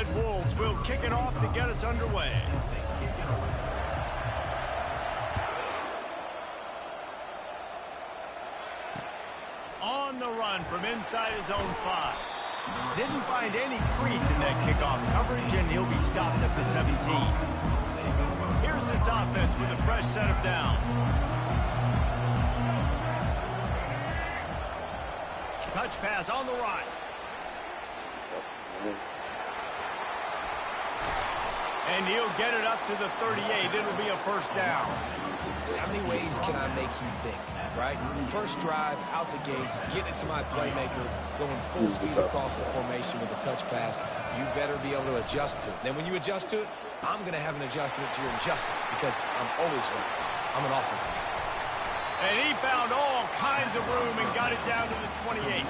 Red Wolves will kick it off to get us underway. On the run from inside his own 5. Didn't find any crease in that kickoff coverage, and he'll be stopped at the 17. Here's this offense with a fresh set of downs. Touch pass on the right. And he'll get it up to the 38. It'll be a first down. How many ways can I make you think, right? First drive, out the gates, get it to my playmaker, going full speed across the formation with a touch pass. You better be able to adjust to it. Then when you adjust to it, I'm going to have an adjustment to your adjustment because I'm always right. I'm an offensive guy. And he found all kinds of room and got it down to the 28.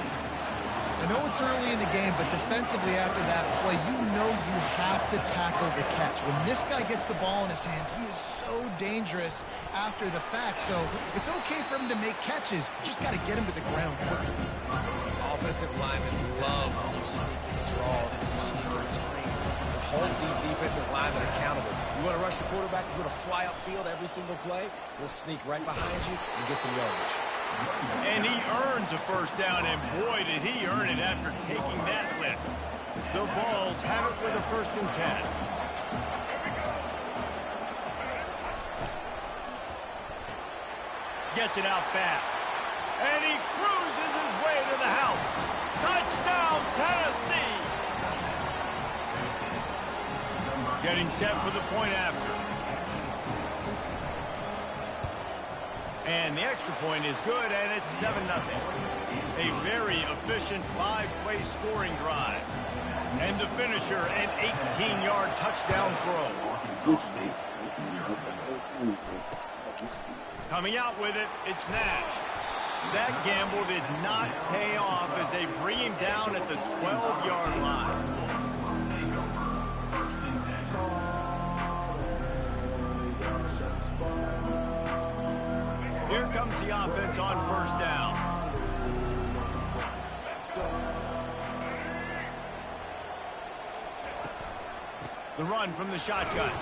I know it's early in the game, but defensively after that play, you know you have to tackle the catch. When this guy gets the ball in his hands, he is so dangerous after the fact. So it's okay for him to make catches. You just got to get him to the ground quickly. Offensive linemen love those sneaking draws, sneaking screens. It holds these defensive linemen accountable. You want to rush the quarterback, you want to fly upfield every single play, we'll sneak right behind you and get some yardage. And he earns a first down, and boy, did he earn it after taking that lick. The Vols have it with a 1st and 10. Gets it out fast. And he cruises his way to the house. Touchdown, Tennessee! Getting set for the point after. And the extra point is good, and it's 7-0. A very efficient 5-play scoring drive. And the finisher, an 18-yard touchdown throw. Coming out with it, it's Nash. That gamble did not pay off as they bring him down at the 12-yard line. Here comes the offense on 1st down. The run from the shotgun.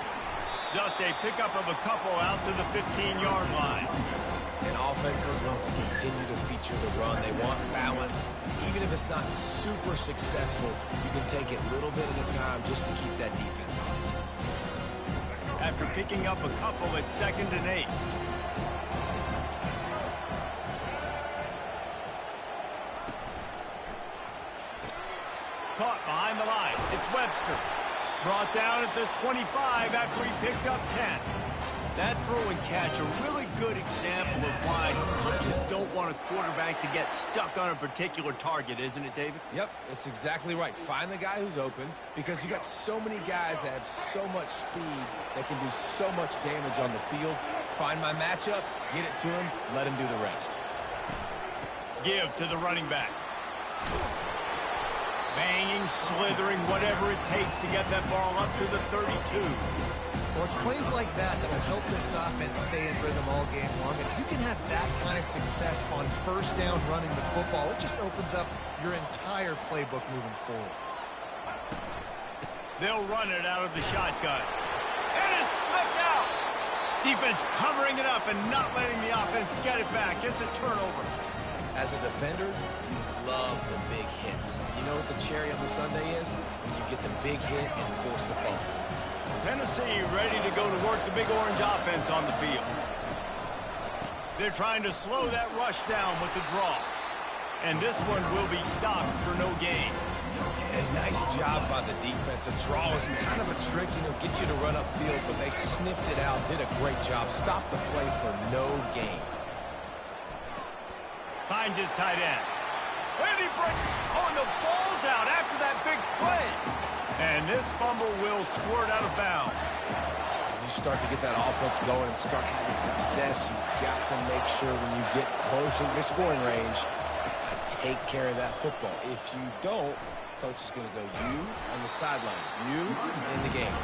Just a pickup of a couple out to the 15-yard line. And offenses want to continue to feature the run. They want balance. Even if it's not super successful, you can take it little bit at a time just to keep that defense honest. After picking up a couple, it's 2nd and 8. Caught behind the line. It's Webster. Brought down at the 25 after he picked up 10. That throw and catch, a really good example of why coaches don't want a quarterback to get stuck on a particular target, isn't it, David? Yep, it's exactly right. Find the guy who's open because you got so many guys that have so much speed that can do so much damage on the field. Find my matchup, get it to him, let him do the rest. Give to the running back. Banging, slithering, whatever it takes to get that ball up to the 32. Well, it's plays like that that will help this offense stay in rhythm all game long. If you can have that kind of success on 1st down running the football, it just opens up your entire playbook moving forward. They'll run it out of the shotgun. And it's slipped out. Defense covering it up and not letting the offense get it back. It's a turnover. As a defender, you love the big hits. You know what the cherry on the sundae is? When you get the big hit and force the fumble. Tennessee ready to go to work the big orange offense on the field. They're trying to slow that rush down with the draw. And this one will be stopped for no gain. And nice job by the defense. A draw is kind of a trick, get you to run upfield, but they sniffed it out, did a great job. Stopped the play for no gain. Finds his tight end. And he breaks. Oh, and the ball's out after that big play. And this fumble will squirt out of bounds. When you start to get that offense going and start having success, you've got to make sure when you get closer to the scoring range, take care of that football. If you don't, coach is going to go you on the sideline, you in the game.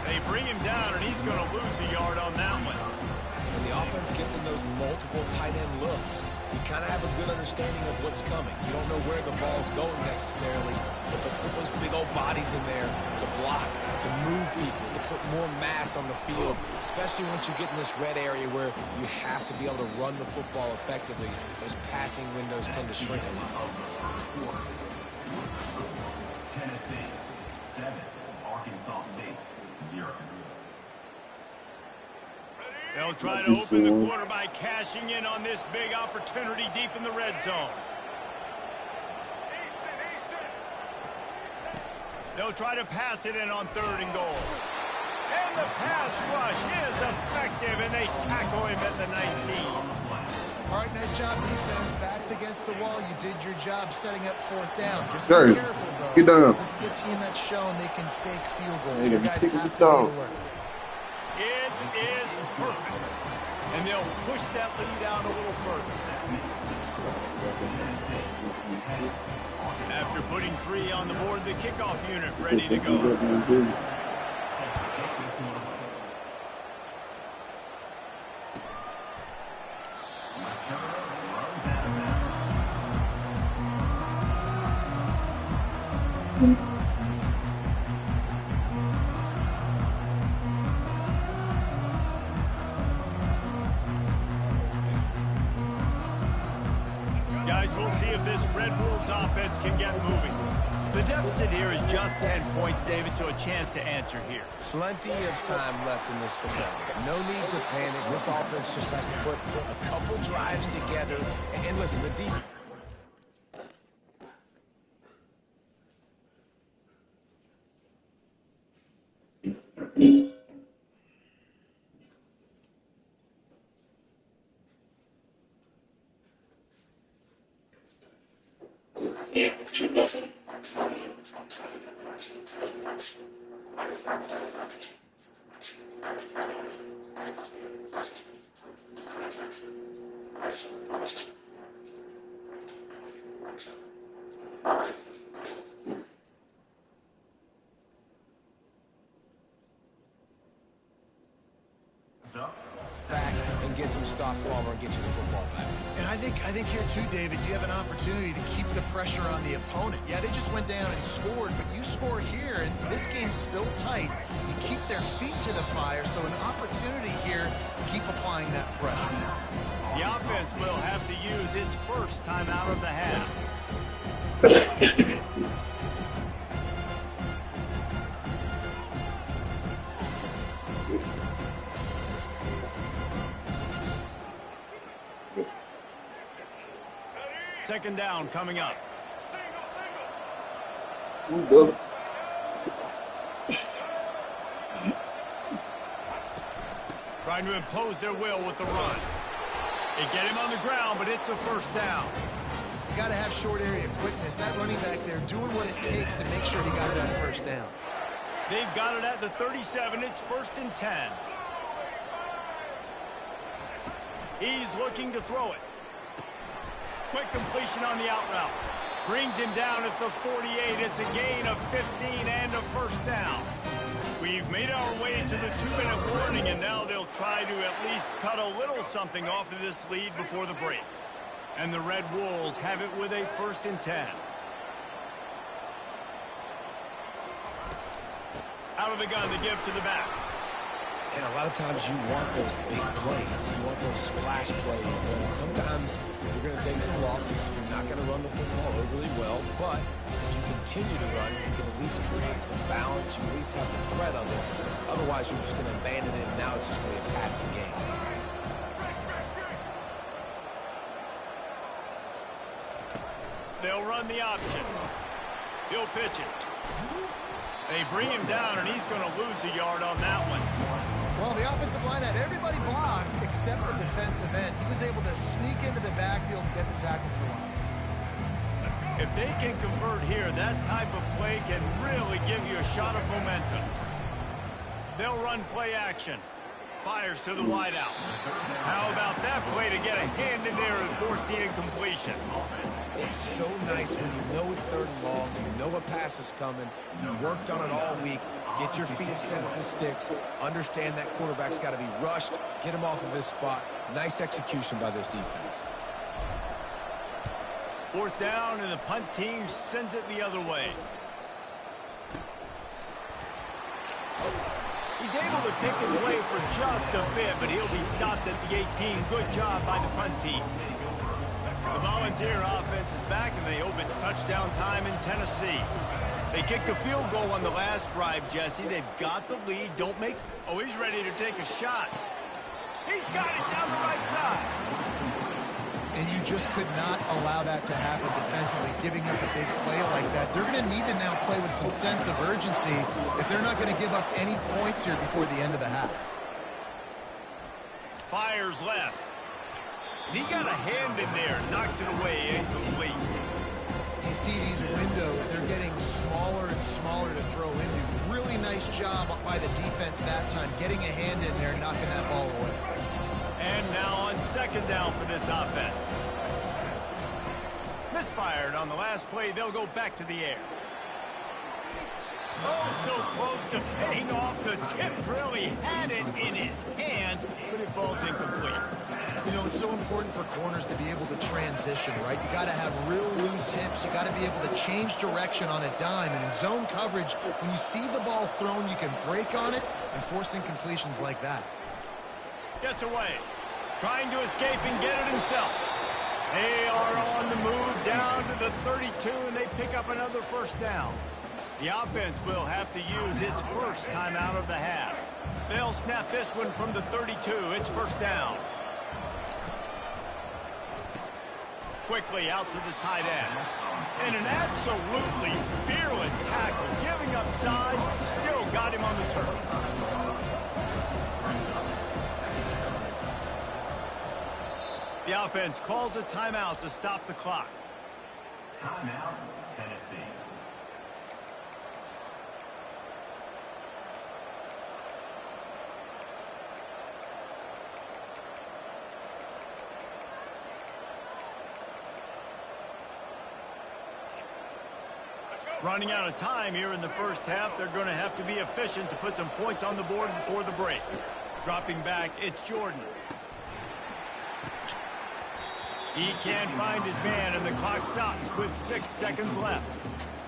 They bring him down, and he's going to lose a yard on that one. And when the offense gets in those multiple tight end looks, you kind of have a good understanding of what's coming. You don't know where the ball's going necessarily, but to put those big old bodies in there to block, to move people, to put more mass on the field, especially once you get in this red area where you have to be able to run the football effectively, those passing windows tend to shrink a lot. Tennessee 7, Arkansas State 0. They'll try to open the quarter by cashing in on this big opportunity deep in the red zone. They'll try to pass it in on 3rd and goal. And the pass rush is effective, and they tackle him at the 19. All right, nice job, defense. Backs against the wall. You did your job setting up 4th down. Just be careful, though. Get down. This is a team that's shown they can fake field goals. Hey, You be guys sick of have this to be dog. alert. It is perfect. And they'll push that lead out a little further. After putting 3 on the board, the kickoff unit ready to go. Guys, we'll see if this Red Wolves offense can get moving. The deficit here is just 10 points, David, so a chance to answer here. Plenty of time left in this finale. No need to panic. This offense just has to put a couple drives together. And listen, the defense... back and get some stops, Palmer, and get you the football back. And I think here too, David, you have an opportunity to keep the pressure on the opponent. Yeah, they just went down and scored, but you score here, and this game's still tight. You keep their feet to the fire, so an opportunity here to keep applying that pressure. The offense will have to use its first time out of the half. Second down coming up. Trying to impose their will with the run. They get him on the ground, but it's a first down. You got to have short area quickness. That running back there doing what it takes to make sure he got that first down. They've got it at the 37. It's 1st and 10. He's looking to throw it. Quick completion on the out route. Brings him down at the 48. It's a gain of 15 and a first down. We've made our way to the 2-minute warning, and now they'll try to at least cut a little something off of this lead before the break. And the Red Wolves have it with a 1st and 10. Out of the gun to give to the back. And a lot of times you want those big plays. You want those splash plays. But sometimes you're going to take some losses. You're not going to run the football overly well. But if you continue to run, you can at least create some balance. You at least have the threat of it. Otherwise, you're just going to abandon it, and now it's just going to be a passing game. They'll run the option. He'll pitch it. They bring him down, and he's going to lose a yard on that one. Well, the offensive line had everybody blocked except the defensive end. He was able to sneak into the backfield and get the tackle for loss. If they can convert here, that type of play can really give you a shot of momentum. They'll run play action. Fires to the wideout. How about that play to get a hand in there and force the incompletion? It's so nice when you know it's 3rd and long, you know a pass is coming, you worked on it all week, Get your feet set at the sticks. Understand that quarterback's got to be rushed. Get him off of his spot. Nice execution by this defense. 4th down, and the punt team sends it the other way. He's able to pick his way for just a bit, but he'll be stopped at the 18. Good job by the punt team. The Volunteer offense is back, and they hope it's touchdown time in Tennessee. They kicked a field goal on the last drive, Jesse. They've got the lead. Don't make... Oh, he's ready to take a shot. He's got it down the right side. And you just could not allow that to happen defensively, giving up a big play like that. They're going to need to now play with some sense of urgency if they're not going to give up any points here before the end of the half. Fires left. And he got a hand in there, knocks it away, incomplete. You see these windows, they're getting smaller and smaller to throw into. Really nice job by the defense that time, getting a hand in there, knocking that ball away. And now on 2nd down for this offense. Misfired on the last play. They'll go back to the air. Oh, so close to paying off. The tip really had it in his hands, but it falls incomplete. You know, it's so important for corners to be able to transition, right? You got to have real loose hips. You got to be able to change direction on a dime. And in zone coverage, when you see the ball thrown, you can break on it and force incompletions like that. Gets away. Trying to escape and get it himself. They are on the move down to the 32, and they pick up another 1st down. The offense will have to use its first timeout of the half. They'll snap this one from the 32. It's 1st down. Quickly out to the tight end. And an absolutely fearless tackle. Giving up size, still got him on the turf. The offense calls a timeout to stop the clock. Timeout, Tennessee. Running out of time here in the 1st half. They're going to have to be efficient to put some points on the board before the break. Dropping back, it's Jordan. He can't find his man, and the clock stops with 6 seconds left.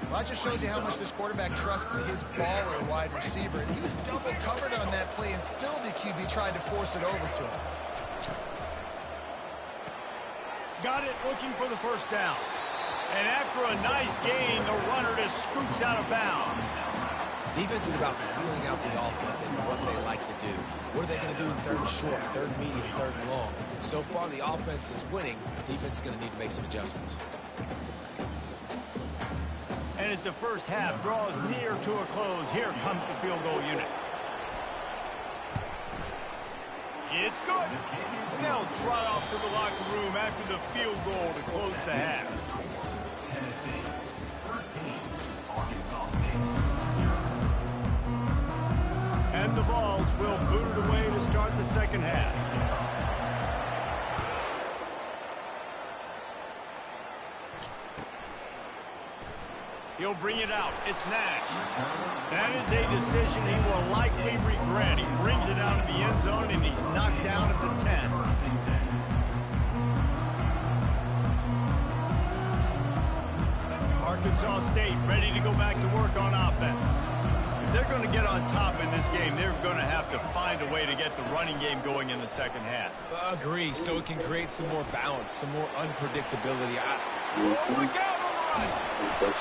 Well, that just shows you how much this quarterback trusts his baller wide receiver. He was double covered on that play, and still the QB tried to force it over to him. Got it, looking for the 1st down. And after a nice gain, the runner just scoops out of bounds. Defense is about feeling out the offense and what they like to do. What are they going to do in 3rd and short, 3rd and medium, 3rd and long? So far, the offense is winning. Defense is going to need to make some adjustments. And as the 1st half draws near to a close, here comes the field goal unit. It's good. And they'll trot off to the locker room after the field goal to close the half. Tennessee, 13, Arkansas State, 0. And the Vols will boot it away to start the 2nd half. He'll bring it out. It's Nash. That is a decision he will likely regret. He brings it out of the end zone, and he's knocked down at the 10. Arkansas State ready to go back to work on offense. If they're going to get on top in this game, they're going to have to find a way to get the running game going in the 2nd half. Agree, so it can create some more balance, some more unpredictability. Oh, look out on the right.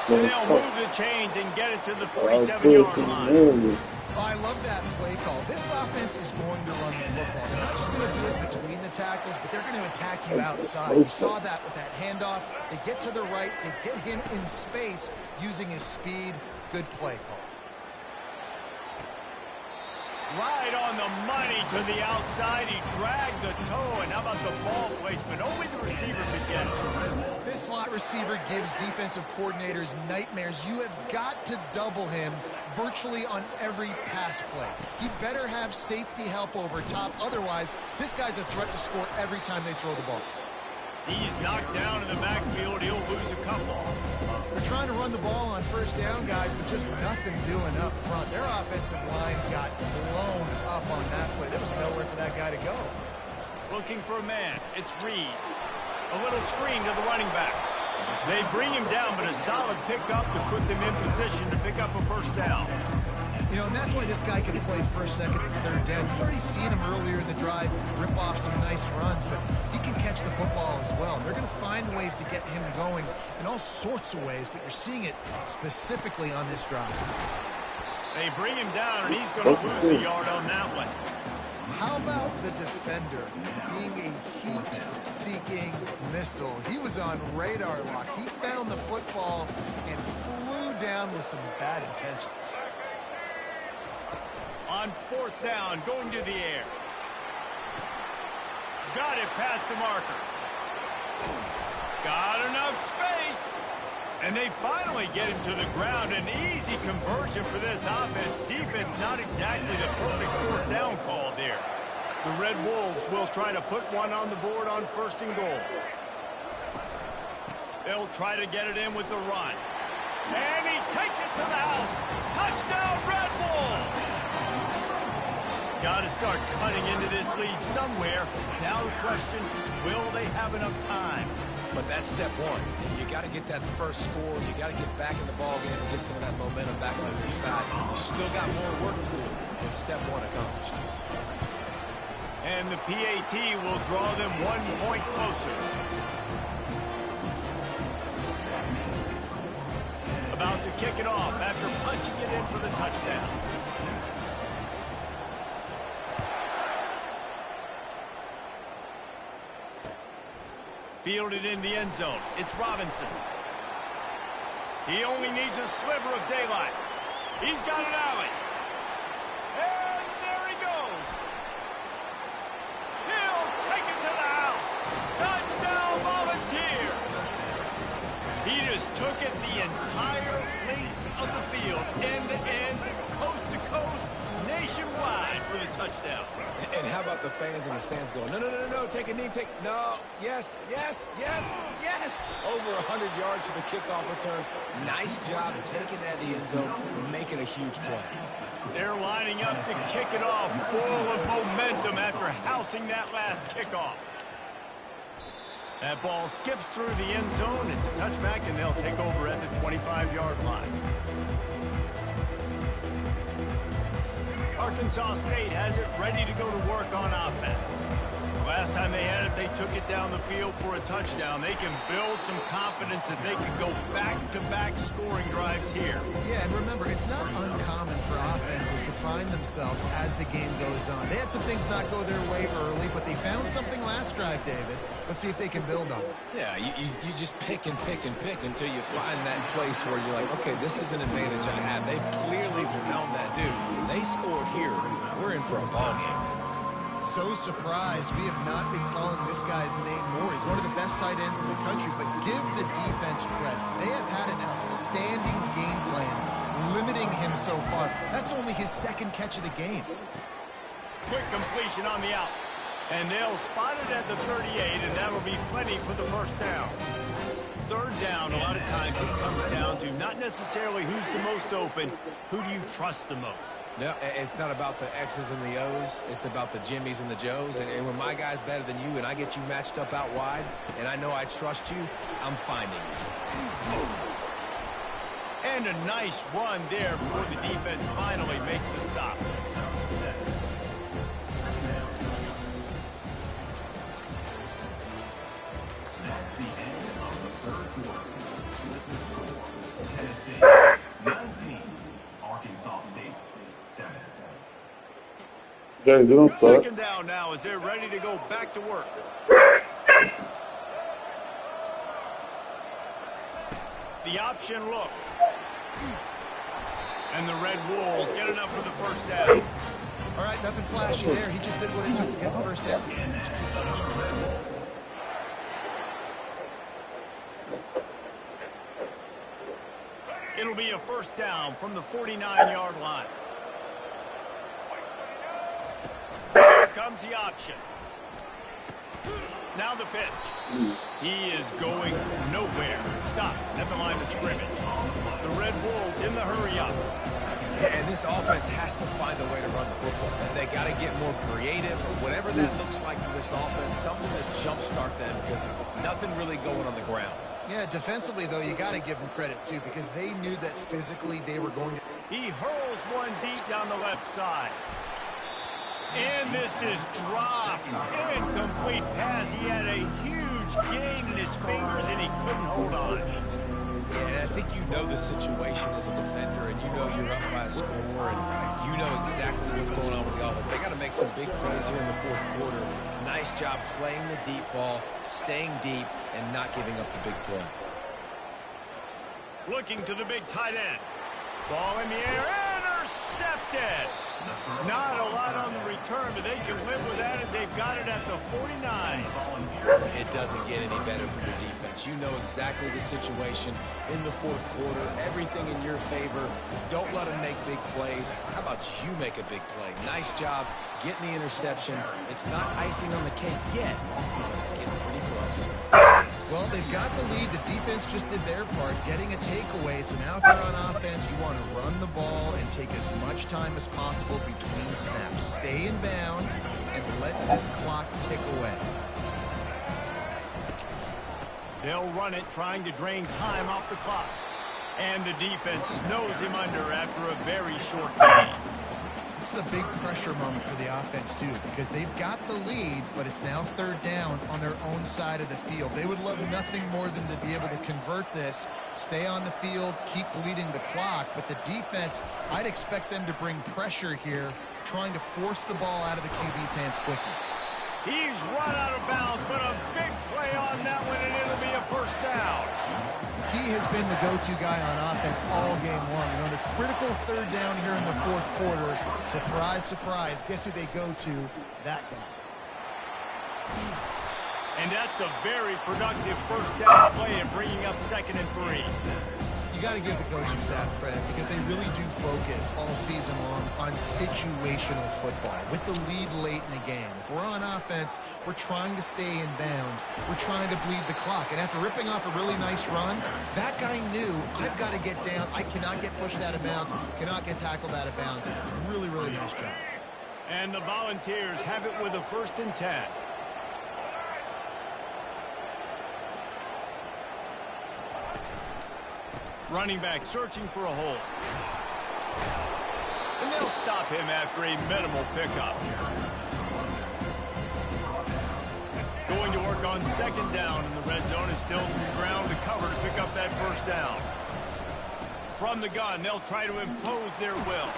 And they'll move the chains and get it to the 47-yard line. Oh, I love that play call. This offense is going to run the football. They're not just going to do it between the tackles, but they're going to attack you outside. You saw that with that handoff. They get to the right. They get him in space using his speed. Good play call. Right on the money to the outside. He dragged the toe, and how about the ball placement? Only the receiver could get it. This slot receiver gives defensive coordinators nightmares. You have got to double him virtually on every pass play. He better have safety help over top. Otherwise, this guy's a threat to score every time they throw the ball. He's knocked down in the backfield. He'll lose a couple. They're trying to run the ball on first down, guys, but just nothing doing up front. Their offensive line got blown up on that play. There was nowhere for that guy to go. Looking for a man. It's Reed. A little screen to the running back. They bring him down, but a solid pickup to put them in position to pick up a first down. You know, and that's why this guy can play first, second, and third down. You've already seen him earlier in the drive rip off some nice runs, but he can catch the football as well. They're going to find ways to get him going in all sorts of ways, but you're seeing it specifically on this drive. They bring him down, and he's going to lose a yard on that one. How about the defender being a heat-seeking missile? He was on radar lock. He found the football and flew down with some bad intentions. On fourth down, going to the air. Got it past the marker. Got enough space. And they finally get him to the ground. An easy conversion for this offense. Defense not exactly the perfect fourth down call there. The Red Wolves will try to put one on the board on first and goal. They'll try to get it in with the run. And he takes it to the house. Touchdown, Red Wolves! Got to start cutting into this lead somewhere. Now the question, will they have enough time? But that's step one. You got to get that first score. You got to get back in the ball game and get some of that momentum back on your side. You still got more work to do with step one accomplished. And the PAT will draw them 1 point closer. About to kick it off after punching it in for the touchdown. Fielded in the end zone. It's Robinson. He only needs a sliver of daylight. He's got an alley. And there he goes. He'll take it to the house. Touchdown, Volunteer. He just took it the entire length of the field, end to end, coast to coast, nationwide for the touchdown. And how about the fans in the stands going, no, no, no, no, no, take a knee, no, yes, yes, yes, yes. Over 100 yards to the kickoff return. Nice job taking that in the end zone, making a huge play. They're lining up to kick it off, full of momentum after housing that last kickoff. That ball skips through the end zone. It's a touchback, and they'll take over at the 25-yard line. Arkansas State has it ready to go to work on offense. Last time they had it, they took it down the field for a touchdown. They can build some confidence that they can go back-to-back scoring drives here. Yeah, and remember, it's not uncommon for offenses to find themselves as the game goes on. They had some things not go their way early, but they found something last drive, David. Let's see if they can build on it. Yeah, you just pick and pick and pick until you find that place where you're like, okay, this is an advantage I have. They've clearly found that, dude. They score here, we're in for a ball game. So surprised we have not been calling this guy's name more. He's one of the best tight ends in the country, but give the defense credit. They have had an outstanding game plan limiting him so far. That's only his second catch of the game. Quick completion on the out. And they'll spot it at the 38, and that'll be plenty for the first down. Third down, a lot of times it comes down to not necessarily who's the most open, who do you trust the most? No, it's not about the X's and the O's. It's about the Jimmys and the Joes. And when my guy's better than you and I get you matched up out wide, and I know I trust you, I'm finding you. And a nice run there before the defense finally makes the stop. Tennessee 19, Arkansas State 7. Guys, don't start. Second down now as they're ready to go back to work. The option look. And the Red Wolves get enough for the first down. All right, nothing flashy there. He just did what it took to get the first down. It'll be a first down from the 49-yard line. Here comes the option. Now the pitch. He is going nowhere. Stop at the line of scrimmage. The Red Wolves in the hurry up. And this offense has to find a way to run the football. And they got to get more creative, or whatever that looks like for this offense, something to jumpstart them, because nothing really going on the ground. Yeah, defensively, though, you got to give them credit, too, because they knew that physically they were going to... He hurls one deep down the left side. And this is dropped. Incomplete pass. He had a huge gain in his fingers, and he couldn't hold on. Yeah, and I think you know the situation as a defender, and you know you're up by a score, and you know exactly what's going on with the offense. They got to make some big plays here in the fourth quarter. Nice job playing the deep ball, staying deep, and not giving up the big play. Looking to the big tight end. Ball in the air, intercepted. Not a lot on the return, but they can live with that as they've got it at the 49. It doesn't get any better for your defense. You know exactly the situation in the fourth quarter. Everything in your favor. Don't let them make big plays. How about you make a big play? Nice job getting the interception. It's not icing on the cake yet, but it's getting pretty close. Well, they've got the lead. The defense just did their part, getting a takeaway. So now if you're on offense, you want to run the ball and take as much time as possible between snaps. Stay in bounds and let this clock tick away. They'll run it, trying to drain time off the clock. And the defense snows him under after a very short game. This is a big pressure moment for the offense, too, because they've got the lead, but it's now third down on their own side of the field. They would love nothing more than to be able to convert this, stay on the field, keep bleeding the clock. But the defense, I'd expect them to bring pressure here, trying to force the ball out of the QB's hands quickly. He's run out of bounds, but a big play on that one, and it'll be a first down. He has been the go-to guy on offense all game long. And on a critical third down here in the fourth quarter, surprise, surprise, guess who they go to? That guy. And that's a very productive first down play in bringing up 2nd and 3. You got to give the coaching staff credit because they really do focus all season long on situational football with the lead late in the game. If we're on offense, we're trying to stay in bounds. We're trying to bleed the clock. And after ripping off a really nice run, that guy knew, I've got to get down. I cannot get pushed out of bounds, cannot get tackled out of bounds. Really, really nice job. And the Volunteers have it with a 1st and 10. Running back searching for a hole. And they'll stop him after a minimal pickup. Going to work on 2nd down in the red zone, and still some ground to cover to pick up that first down. From the gun, they'll try to impose their will.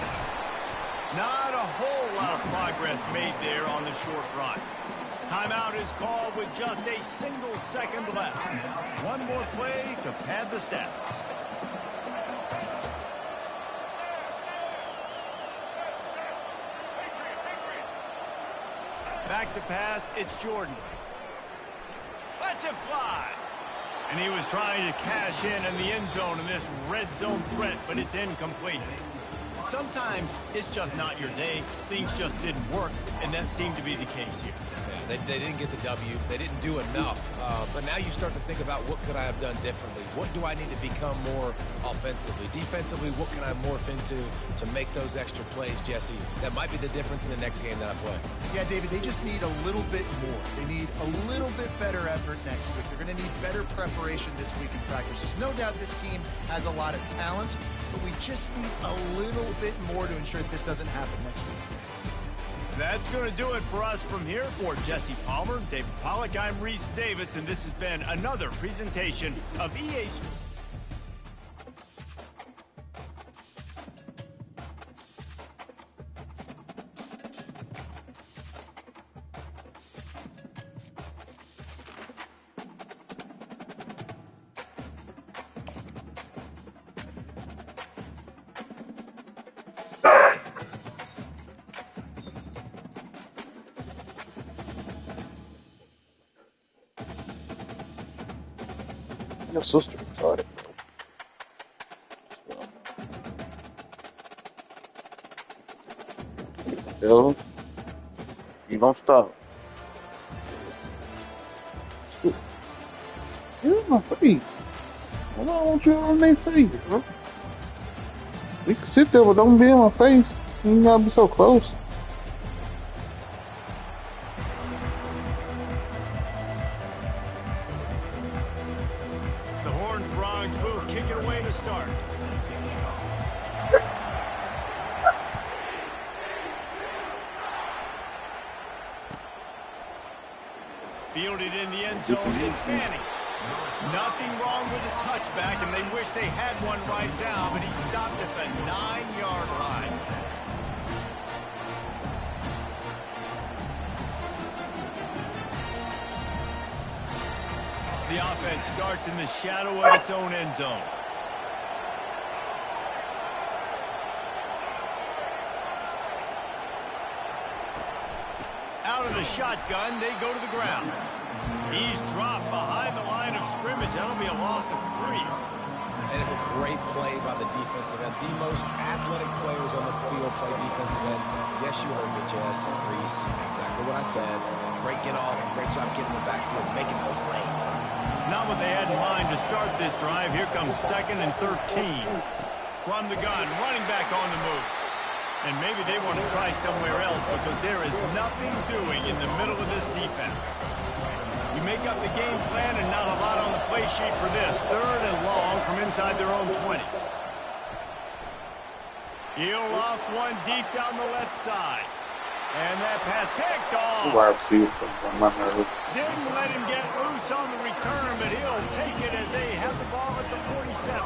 Not a whole lot of progress made there on the short run. Timeout is called with just a single second left. One more play to pad the stats. Back to pass, it's Jordan. Lets it fly. And he was trying to cash in the end zone in this red zone threat, but it's incomplete. Sometimes it's just not your day. Things just didn't work, and that seemed to be the case here. Yeah, they didn't get the W. They didn't do enough. But now you start to think about, what could I have done differently? What do I need to become more offensively? Defensively, what can I morph into to make those extra plays, Jesse? That might be the difference in the next game that I play. Yeah, David, they just need a little bit more. They need a little bit better effort next week. They're going to need better preparation this week in practice. There's no doubt this team has a lot of talent, but we just need a little bit more to ensure that this doesn't happen next week. That's going to do it for us from here. For Jesse Palmer, David Pollack, I'm Reese Davis, and this has been another presentation of EA Sports. Your sister retarded, bro. You don't stop. Get in my face. I don't want you on their face, bro. We can sit there, but don't be in my face. You ain't gotta be so close. The Horned Frogs will kick it away to start. Fielded in the end zone, it's Manning. Nothing wrong with the touchback, and they wish they had one right now, but he stopped at the 9-yard line. The offense starts in the shadow of its own end zone. Out of the shotgun, they go to the ground. He's dropped behind the line of scrimmage. That'll be a loss of 3. And it's a great play by the defensive end. The most athletic players on the field play defensive end. Yes, you heard me, Jess, Reese. Exactly what I said. Great get off. Great job getting the backfield, making the play. Not what they had in mind to start this drive. Here comes 2nd and 13. From the gun, running back on the move. And maybe they want to try somewhere else because there is nothing doing in the middle of this defense. You make up the game plan and not a lot on the play sheet for this. 3rd and long from inside their own 20. He'll loft one deep down the left side. And that pass picked off. Wide receiver from my nerve. Didn't let him get loose on the return, but he'll take it as they have the ball at the 47.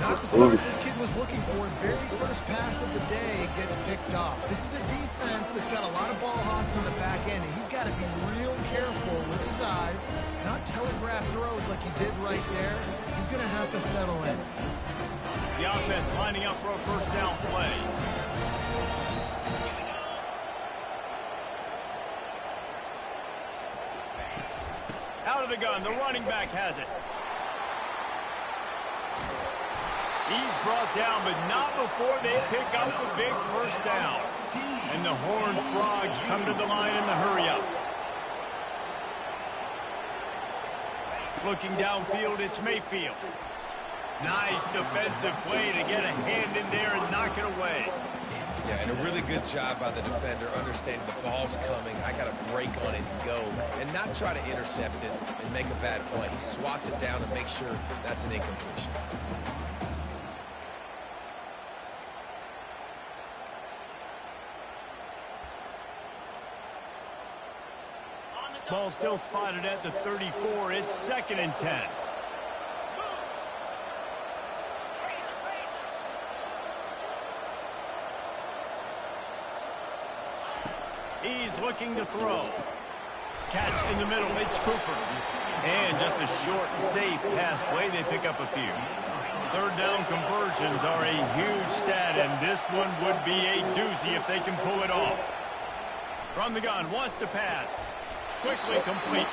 Not the start this kid was looking for. Very first pass of the day gets picked off. This is a defense that's got a lot of ball hawks on the back end, and he's got to be real careful with his eyes, not telegraph throws like he did right there. He's going to have to settle in. The offense lining up for a first down play. Out of the gun, the running back has it. He's brought down, but not before they pick up the big first down. And the Horned Frogs come to the line in the hurry-up. Looking downfield, it's Mayfield. Nice defensive play to get a hand in there and knock it away. Yeah, and a really good job by the defender, understanding the ball's coming. I got to break on it and go, and not try to intercept it and make a bad play. He swats it down and makes sure that's an incompletion. Ball still spotted at the 34. It's 2nd and 10. He's looking to throw. Catch in the middle. It's Cooper. And just a short and safe pass play. They pick up a few. 3rd down conversions are a huge stat, and this one would be a doozy if they can pull it off. From the gun, wants to pass. Quickly complete.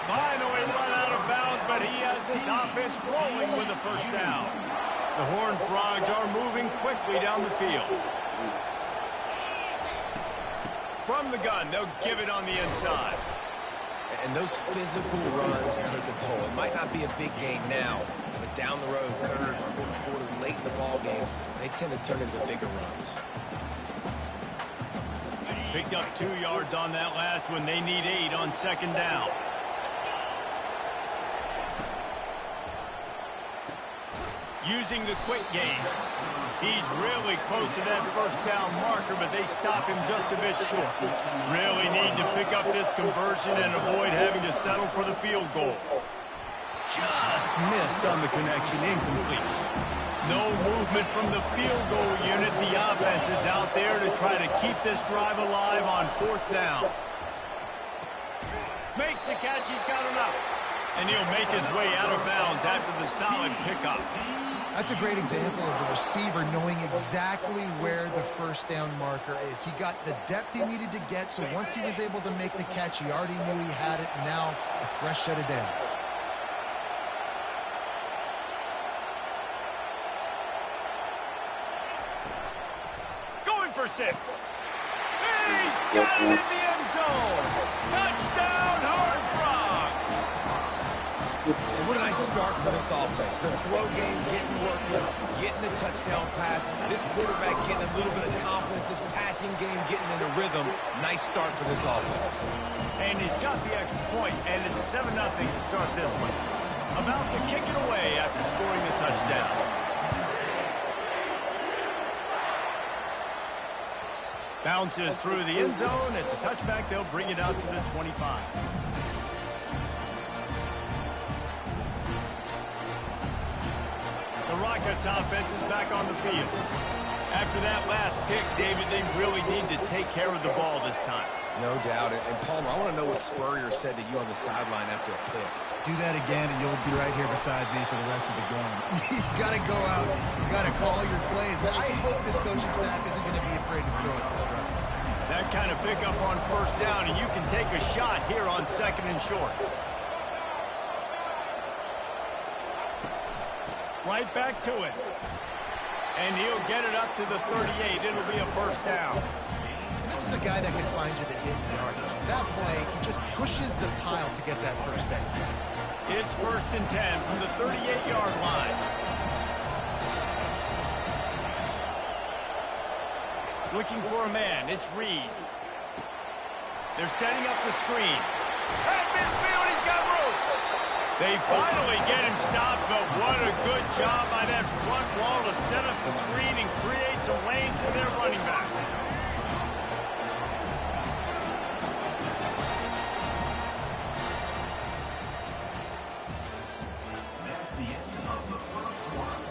Finally run out of bounds, but he has this offense rolling with the first down. The Horned Frogs are moving quickly down the field. From the gun, they'll give it on the inside. And those physical runs take a toll. It might not be a big game now, but down the road, 3rd, 4th quarter, late in the ball games, they tend to turn into bigger runs. Picked up 2 yards on that last one. They need 8 on 2nd down. Using the quick game. He's really close to that first down marker, but they stop him just a bit short. Really need to pick up this conversion and avoid having to settle for the field goal. Just missed on the connection, incomplete. No movement from the field goal unit. The offense is out there to try to keep this drive alive on 4th down. Makes the catch, he's got enough. And he'll make his way out of bounds after the solid pickup. That's a great example of the receiver knowing exactly where the first down marker is. He got the depth he needed to get, so once he was able to make the catch, he already knew he had it. Now, a fresh set of downs. For 6. He's got it in the end zone. Touchdown, Horned Frogs. And what a nice start for this offense. The throw game getting working, getting the touchdown pass. This quarterback getting a little bit of confidence. This passing game getting in a rhythm. Nice start for this offense. And he's got the extra point, and it's 7-0 to start this one. About to kick it away after scoring the touchdown. Bounces through the end zone. It's a touchback. They'll bring it out to the 25. The Rockets offense is back on the field. After that last pick, David, they really need to take care of the ball this time. No doubt. And Palmer, I want to know what Spurrier said to you on the sideline after a pick. Do that again, and you'll be right here beside me for the rest of the game. You got to go out. You got to call your plays. And I hope this coaching staff isn't going to be afraid to throw it this run. That kind of pickup on first down, and you can take a shot here on 2nd and short. Right back to it. And he'll get it up to the 38. It'll be a first down. This is a guy that can find you the hidden yardage. That play, he just pushes the pile to get that first down. It's 1st and 10 from the 38-yard line. Looking for a man. It's Reed. They're setting up the screen. At midfield, he's got room. They finally get him stopped, but what a good job by that front wall to set up the screen and create some lanes for their running back. That's the end of the first quarter.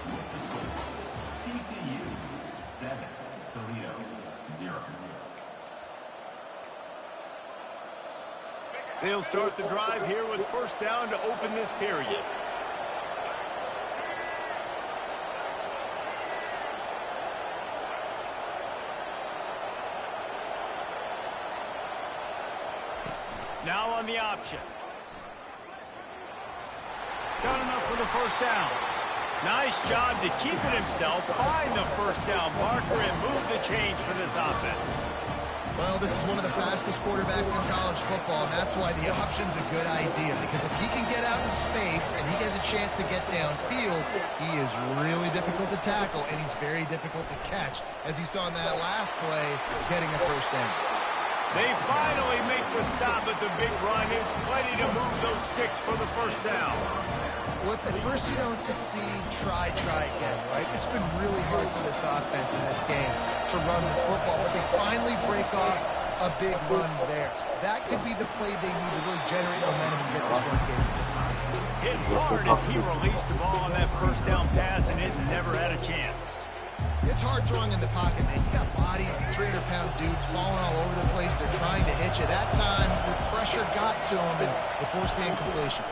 With the score, TCU 7, Toledo 0. They'll start the drive here with first down to open this period. Now on the option. Got enough for the first down. Nice job to keep it himself, find the first down marker, and move the change for this offense. Well, this is one of the fastest quarterbacks in college football, and that's why the option's a good idea, because if he can get out in space and he has a chance to get downfield, he is really difficult to tackle, and he's very difficult to catch, as you saw in that last play, getting a first down. They finally make the stop at the big run. Is plenty to move those sticks for the first down. Well, if at first you don't succeed, try again, right? It's been really hard for this offense in this game to run the football, but they finally break off a big run there. That could be the play they need to really generate momentum and get this run game. Hit hard as he released the ball on that first down pass, and it never had a chance. It's hard throwing in the pocket, man. You got bodies and 300-pound dudes falling all over the place. They're trying to hit you. That time, the pressure got to them, and they forced the incompletion.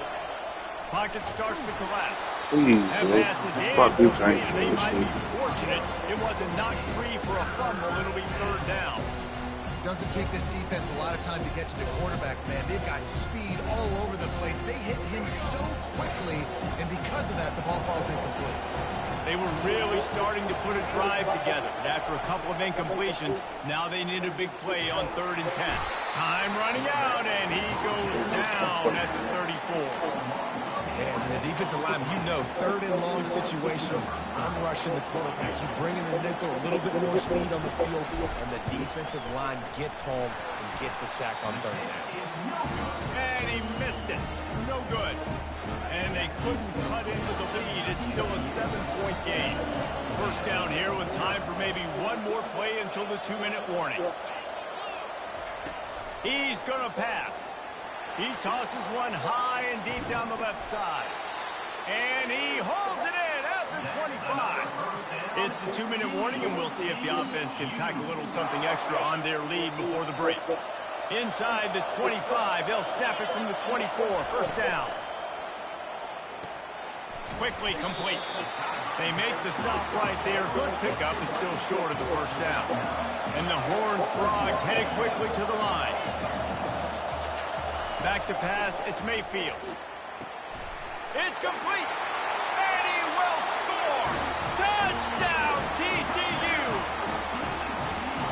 Pocket starts to collapse. Please, That bro. pass is Fuck you, incomplete, Giants. and they might be fortunate it wasn't knocked free for a fumble. It'll be third down. Doesn't take this defense a lot of time to get to the quarterback, man. They've got speed all over the place. They hit him so quickly, and because of that, the ball falls incomplete. They were really starting to put a drive together, but after a couple of incompletions, now they need a big play on 3rd and 10. Time running out, and he goes down at the 34. And the defensive line, you know, 3rd and long situations, I'm rushing the quarterback. You bring in the nickel, a little bit more speed on the field, and the defensive line gets home and gets the sack on 3rd down. And he missed it. No good. And they couldn't cut into the lead. It's still a 7-point game. First down here with time for maybe one more play until the 2-minute warning. He's going to pass. He tosses one high and deep down the left side. And he holds it in at the 25. It's the 2-minute warning, and we'll see if the offense can tack a little something extra on their lead before the break. Inside the 25, they'll snap it from the 24. First down. Quickly complete. They make the stop right there. Good pickup, and still short of the first down. And the Horned Frogs headed quickly to the line. Back to pass, it's Mayfield. It's complete. And he will score. Touchdown, TCU.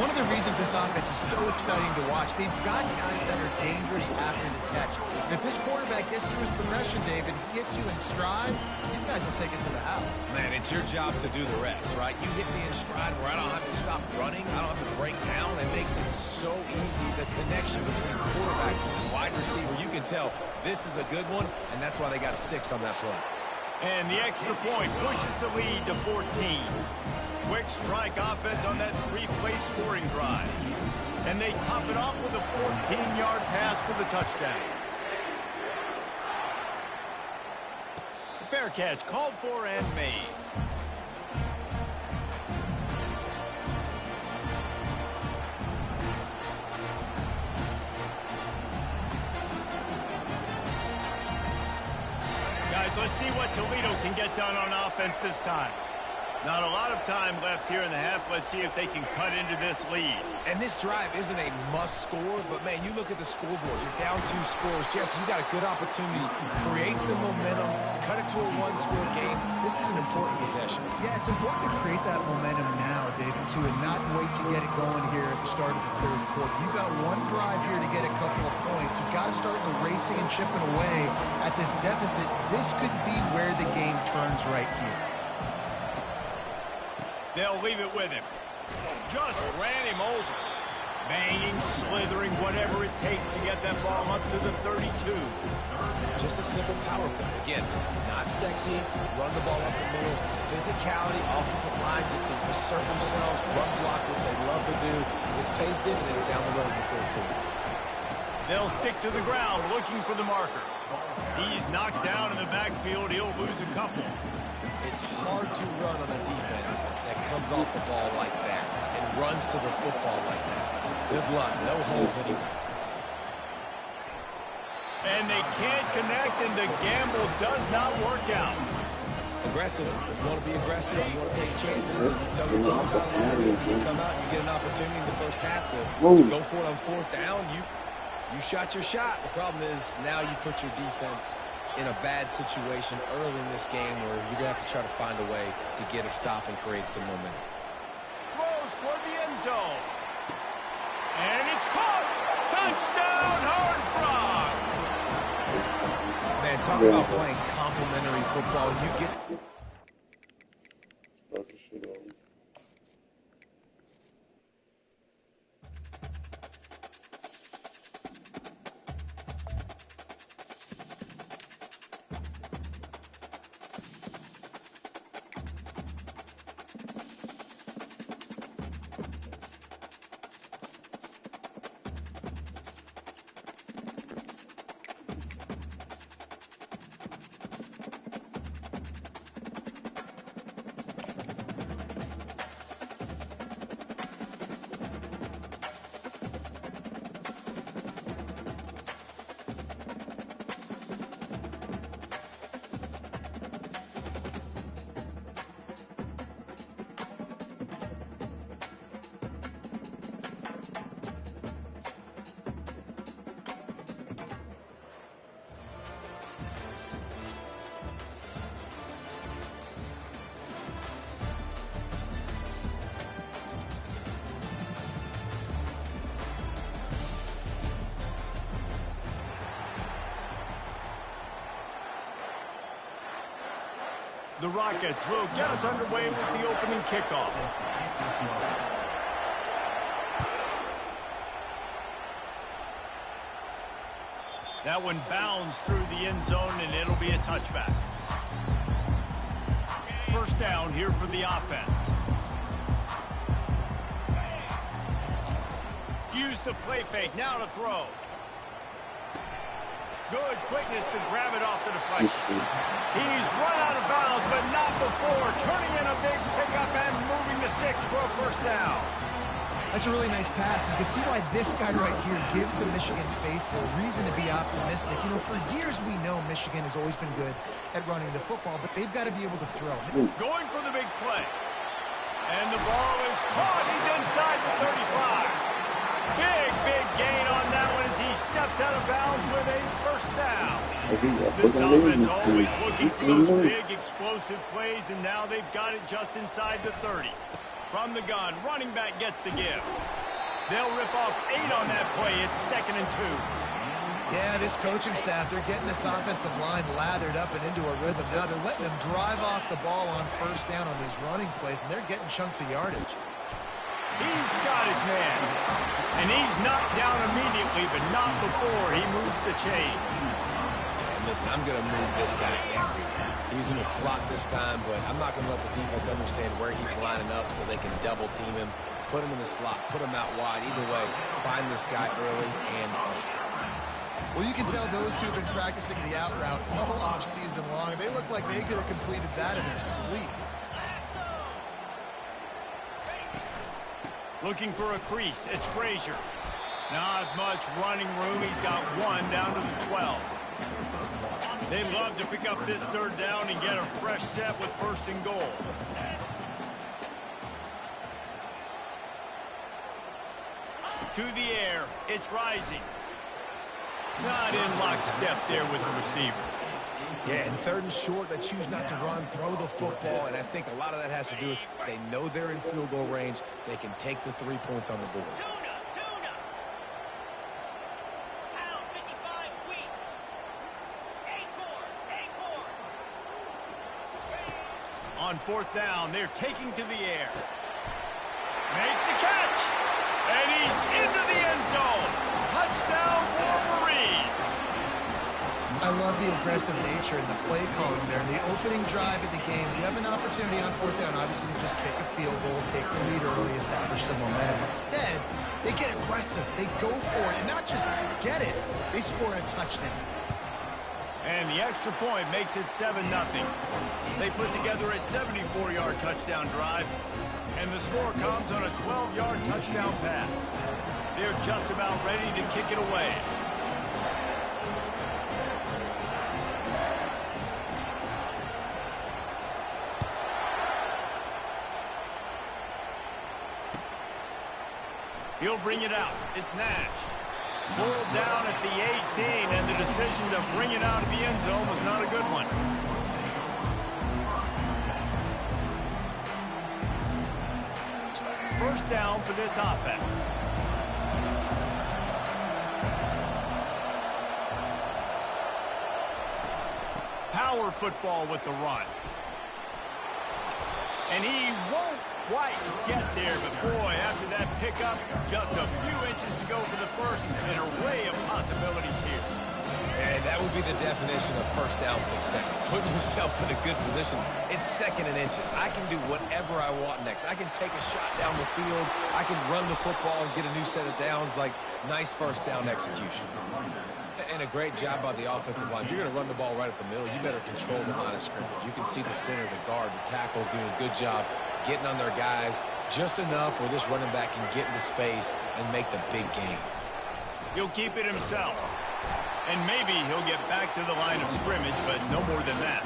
One of the reasons this offense is so exciting to watch, they've got guys that are dangerous after the catch. And if this quarterback gets through his progression, David, he hits you in stride, these guys will take it to the house. Man, it's your job to do the rest, right? You hit me in stride where I don't have to stop running. I don't have to break down. It makes it so easy. The connection between quarterback and wide receiver, you can tell this is a good one, and that's why they got 6 on that play. And the extra point pushes the lead to 14. Quick strike offense on that 3-play scoring drive. And they top it off with a 14-yard pass for the touchdown. Fair catch called for and made. Guys, let's see what Toledo can get done on offense this time. Not a lot of time left here in the half. Let's see if they can cut into this lead. And this drive isn't a must score, but, man, you look at the scoreboard. You're down 2 scores. Jesse, you got a good opportunity. Create some momentum. Cut it to a 1-score game. This is an important possession. Yeah, it's important to create that momentum now, David, too, and not wait to get it going here at the start of the third quarter. You've got one drive here to get a couple of points. You've got to start racing and chipping away at this deficit. This could be where the game turns right here. They'll leave it with him. Just ran him over. Banging, slithering, whatever it takes to get that ball up to the 32. Just a simple power play. Again, not sexy. Run the ball up the middle. Physicality, offensive line gets to assert themselves, run block, what they love to do. This pays dividends down the road in the fourth quarter. They'll stick to the ground looking for the marker. He's knocked down in the backfield. He'll lose a couple. It's hard to run on a defense that comes off the ball like that and runs to the football like that. Good luck. No holes anywhere. And they can't connect, and the gamble does not work out. Aggressive. You want to be aggressive. You want to take chances. And you tell your team about it. You come out and you get an opportunity in the first half to go for it on 4th down. You shot your shot. The problem is now you put your defense in a bad situation early in this game where you're going to have to try to find a way to get a stop and create some momentum. Throws toward the end zone. And it's caught. Touchdown, Horned Frogs. Man, talk about playing complimentary football. You get... The Rockets will get us underway with the opening kickoff. That one bounds through the end zone, and it'll be a touchback. First down here for the offense. Use the play fake. Now to throw. Good quickness to grab it off the deflection. He's run out of bounds, but not before. Turning in a big pickup and moving the sticks for a first down. That's a really nice pass. You can see why this guy right here gives the Michigan faithful reason to be optimistic. You know, for years we know Michigan has always been good at running the football, but they've got to be able to throw. Going for the big play. And the ball is caught. He's inside the 35. Big gain on that one as he steps out of bounds with a first down. This offense always looking for those big explosive plays, and now they've got it just inside the 30. From the gun, running back gets to give. They'll rip off 8 on that play. It's 2nd and 2. Yeah, this coaching staff, they're getting this offensive line lathered up and into a rhythm. Now they're letting them drive off the ball on first down on these running plays, and they're getting chunks of yardage. He's got his man. And he's knocked down immediately, but not before he moves the chains. And listen, I'm going to move this guy everywhere. He's in the slot this time, but I'm not going to let the defense understand where he's lining up so they can double team him. Put him in the slot, put him out wide. Either way, find this guy early and often. Well, you can tell those two have been practicing the out route all off season long. They look like they could have completed that in their sleep. Looking for a crease. It's Frazier. Not much running room. He's got 1 down to the 12. They love to pick up this 3rd down and get a fresh set with 1st and goal. To the air. It's Rising. Not in lockstep there with the receiver. Yeah, and 3rd and short, they choose not to run, throw the football, and I think a lot of that has to do with they know they're in field goal range. They can take the 3 points on the board. On 4th down, they're taking to the air. Makes the catch. And he's into the end zone. Touchdown for Marine. I love the aggressive nature and the play calling there. In the opening drive of the game, you have an opportunity on 4th down. Obviously, you just kick a field goal, take the lead early, establish some momentum. Instead, they get aggressive. They go for it, and not just get it, they score a touchdown. And the extra point makes it 7-0. They put together a 74-yard touchdown drive, and the score comes on a 12-yard touchdown pass. They're just about ready to kick it away. He'll bring it out. It's Nash. Pulled down at the 18, and the decision to bring it out of the end zone was not a good one. First down for this offense. Power football with the run. And he won't quite get there, but boy, after that pickup, just a few inches to go for the first. An array of possibilities here. And that would be the definition of first down success. Putting yourself in a good position. It's 2nd and inches. I can do whatever I want next. I can take a shot down the field. I can run the football and get a new set of downs. Like, nice first down execution. And a great job by the offensive line. If you're going to run the ball right at the middle, you better control the line of scrimmage. You can see the center, the guard, the tackles doing a good job getting on their guys just enough where this running back can get into space and make the big game. He'll keep it himself. And maybe he'll get back to the line of scrimmage, but no more than that.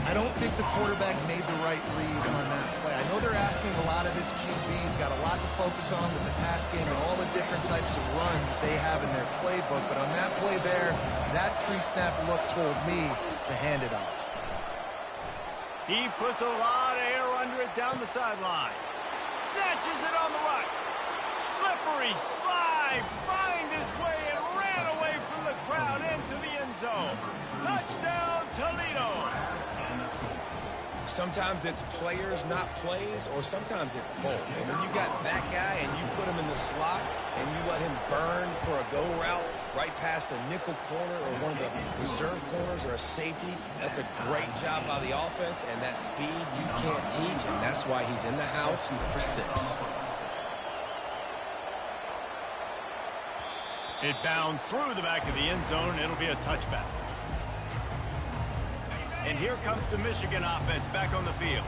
I don't think the quarterback made the right read on that play. I know they're asking a lot of his QBs, got a lot to focus on with the pass game and all the different types of runs that they have in their playbook. But on that play there, that pre-snap look told me to hand it off. He puts a lot of air under it down the sideline. Snatches it on the right. Slippery slide. Find his way and ran away from the crowd into the end zone. Touchdown, Toledo. Sometimes it's players, not plays, or sometimes it's both. And when you got that guy and you put him in the slot and you let him burn for a go route right past a nickel corner or one of the reserve corners or a safety, that's a great job by the offense, and that speed you can't teach, and that's why he's in the house for 6. It bounds through the back of the end zone. It'll be a touchback. And here comes the Michigan offense back on the field.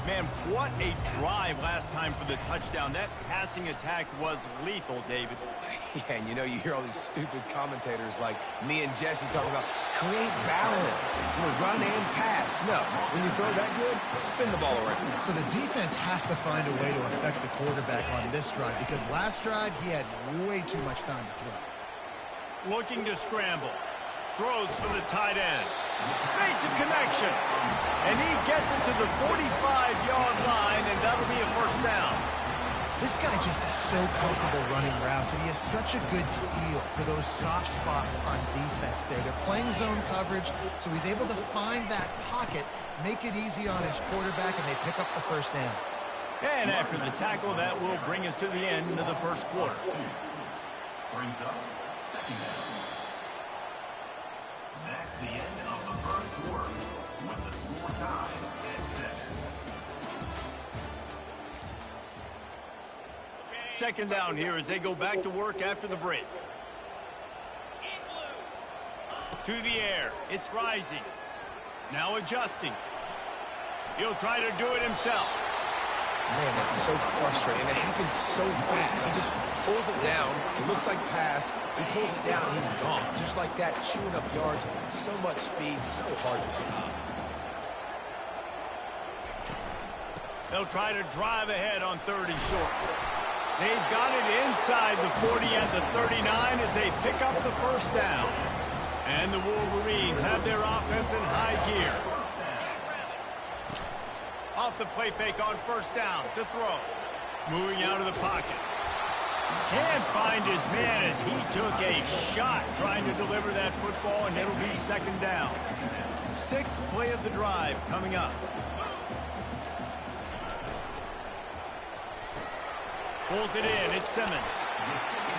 Man, what a drive last time for the touchdown. That passing attack was lethal, David. Yeah, and you know, you hear all these stupid commentators like me and Jesse talking about create balance, run and pass. No, when you throw that good, spin the ball around. So the defense has to find a way to affect the quarterback on this drive because last drive he had way too much time to throw. Looking to scramble. Throws for the tight end. Makes a connection. And he gets it to the 45-yard line, and that'll be a first down. This guy just is so comfortable running routes, and he has such a good feel for those soft spots on defense there. They're playing zone coverage, so he's able to find that pocket, make it easy on his quarterback, and they pick up the first down. And after the tackle, that will bring us to the end of the first quarter. Brings up second down. That's the end of the first quarter with the score tied at 7. Second down here as they go back to work after the break. To the air. It's rising. Now adjusting. He'll try to do it himself. Man, that's so frustrating. It happens so fast. He just pulls it down. It looks like pass. He pulls it down, and he's gone. Just like that, chewing up yards. So much speed, so hard to stop. They'll try to drive ahead on 30 short. They've got it inside the 40 at the 39 as they pick up the first down. And the Wolverines have their offense in high gear. Off the play fake on first down to throw. Moving out of the pocket. Can't find his man as he took a shot trying to deliver that football, and it'll be second down. Sixth play of the drive coming up. Pulls it in. It's Simmons.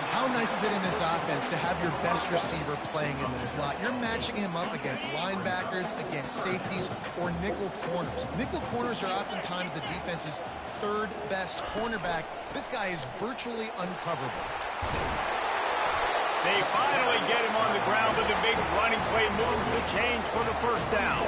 How nice is it in this offense to have your best receiver playing in the slot? You're matching him up against linebackers, against safeties, or nickel corners. Nickel corners are oftentimes the defense's third best cornerback. This guy is virtually uncoverable. They finally get him on the ground with a big running play moves to change for the first down.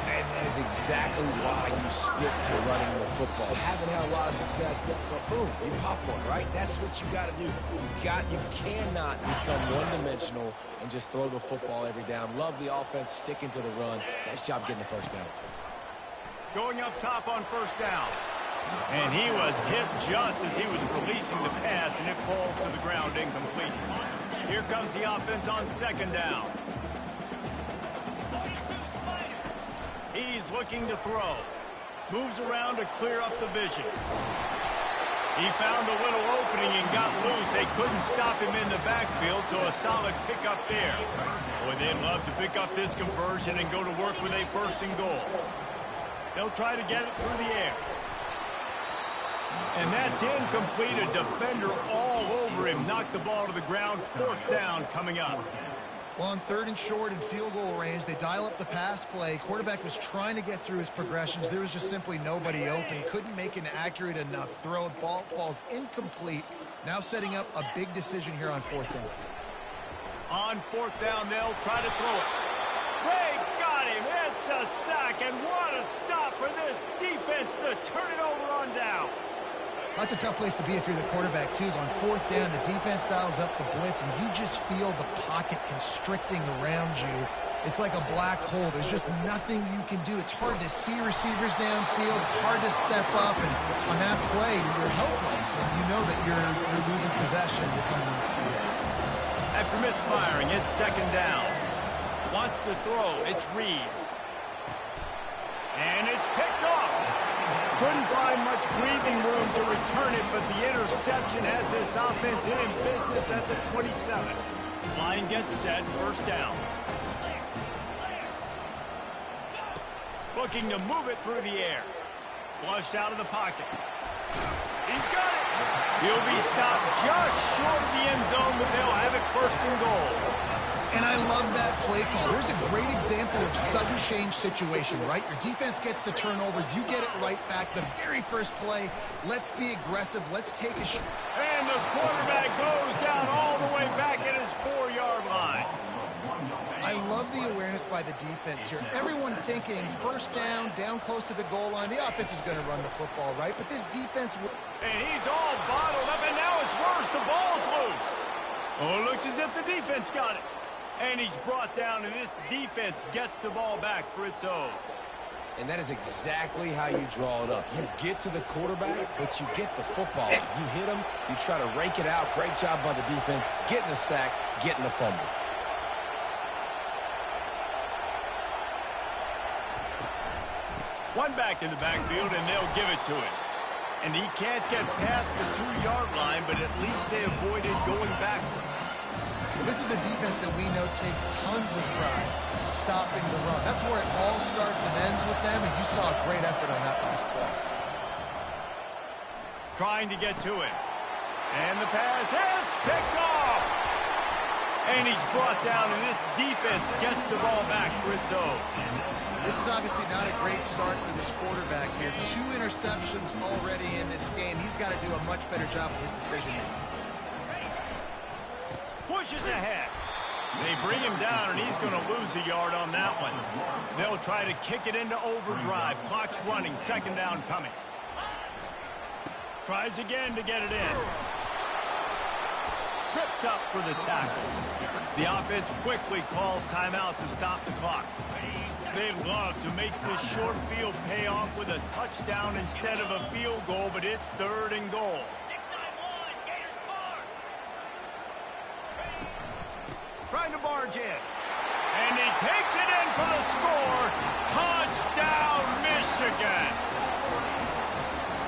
And that is exactly why you stick to running the football. Haven't had a lot of success, but boom, you pop one, right? That's what you got to do. You cannot become one-dimensional and just throw the football every down. Love the offense, sticking to the run. Nice job getting the first down. Going up top on first down. And he was hit just as he was releasing the pass, and it falls to the ground incomplete. Here comes the offense on second down. He's looking to throw. Moves around to clear up the vision. He found a little opening and got loose. They couldn't stop him in the backfield, so a solid pickup there. Boy, they'd love to pick up this conversion and go to work with a first and goal. They'll try to get it through the air. And that's incomplete. A defender all over him. Knocked the ball to the ground. Fourth down coming up. Well, on third and short in field goal range, they dial up the pass play. Quarterback was trying to get through his progressions. There was just simply nobody open. Couldn't make an accurate enough throw. Ball falls incomplete. Now setting up a big decision here on fourth down. On fourth down, they'll try to throw it. They got him. It's a sack, and what a stop for this defense to turn it over on downs. That's a tough place to be if you're the quarterback, too. On fourth down, the defense dials up the blitz, and you just feel the pocket constricting around you. It's like a black hole. There's just nothing you can do. It's hard to see receivers downfield. It's hard to step up, and on that play, you're helpless. And you know that you're losing possession. You're coming off the field. After misfiring, it's second down. Wants to throw. It's Reed. And it's picked off. Couldn't find much breathing room to return it, but the interception has this offense in business at the 27. Line gets set, first down. Looking to move it through the air. Flushed out of the pocket. He's got it. He'll be stopped just short of the end zone, but they'll have it first and goal. And I love that play call. There's a great example of sudden change situation, right? Your defense gets the turnover. You get it right back. The very first play, let's be aggressive. Let's take a shot. And the quarterback goes down all the way back at his 4-yard line. I love the awareness by the defense here. Everyone thinking first down, down close to the goal line. The offense is going to run the football, right? But this defense... And he's all bottled up, and now it's worse. The ball's loose. Oh, it looks as if the defense got it. And he's brought down, and this defense gets the ball back for its own. And that is exactly how you draw it up. You get to the quarterback, but you get the football. You hit him, you try to rake it out. Great job by the defense, getting the sack, getting the fumble. One back in the backfield, and they'll give it to him. And he can't get past the 2-yard line, but at least they avoided going backwards. Well, this is a defense that we know takes tons of pride stopping the run. That's where it all starts and ends with them, and you saw a great effort on that last play. Trying to get to him. And the pass hits, picked off. And he's brought down, and this defense gets the ball back for its own. This is obviously not a great start for this quarterback here. 2 interceptions already in this game. He's got to do a much better job with his decision-making. Pushes ahead. They bring him down, and he's going to lose a yard on that one. They'll try to kick it into overdrive. Clock's running. Second down coming. Tries again to get it in. Tripped up for the tackle. The offense quickly calls timeout to stop the clock. They love to make this short field pay off with a touchdown instead of a field goal, but it's 3rd and goal. Trying to barge in. And he takes it in for the score. Touchdown, Michigan.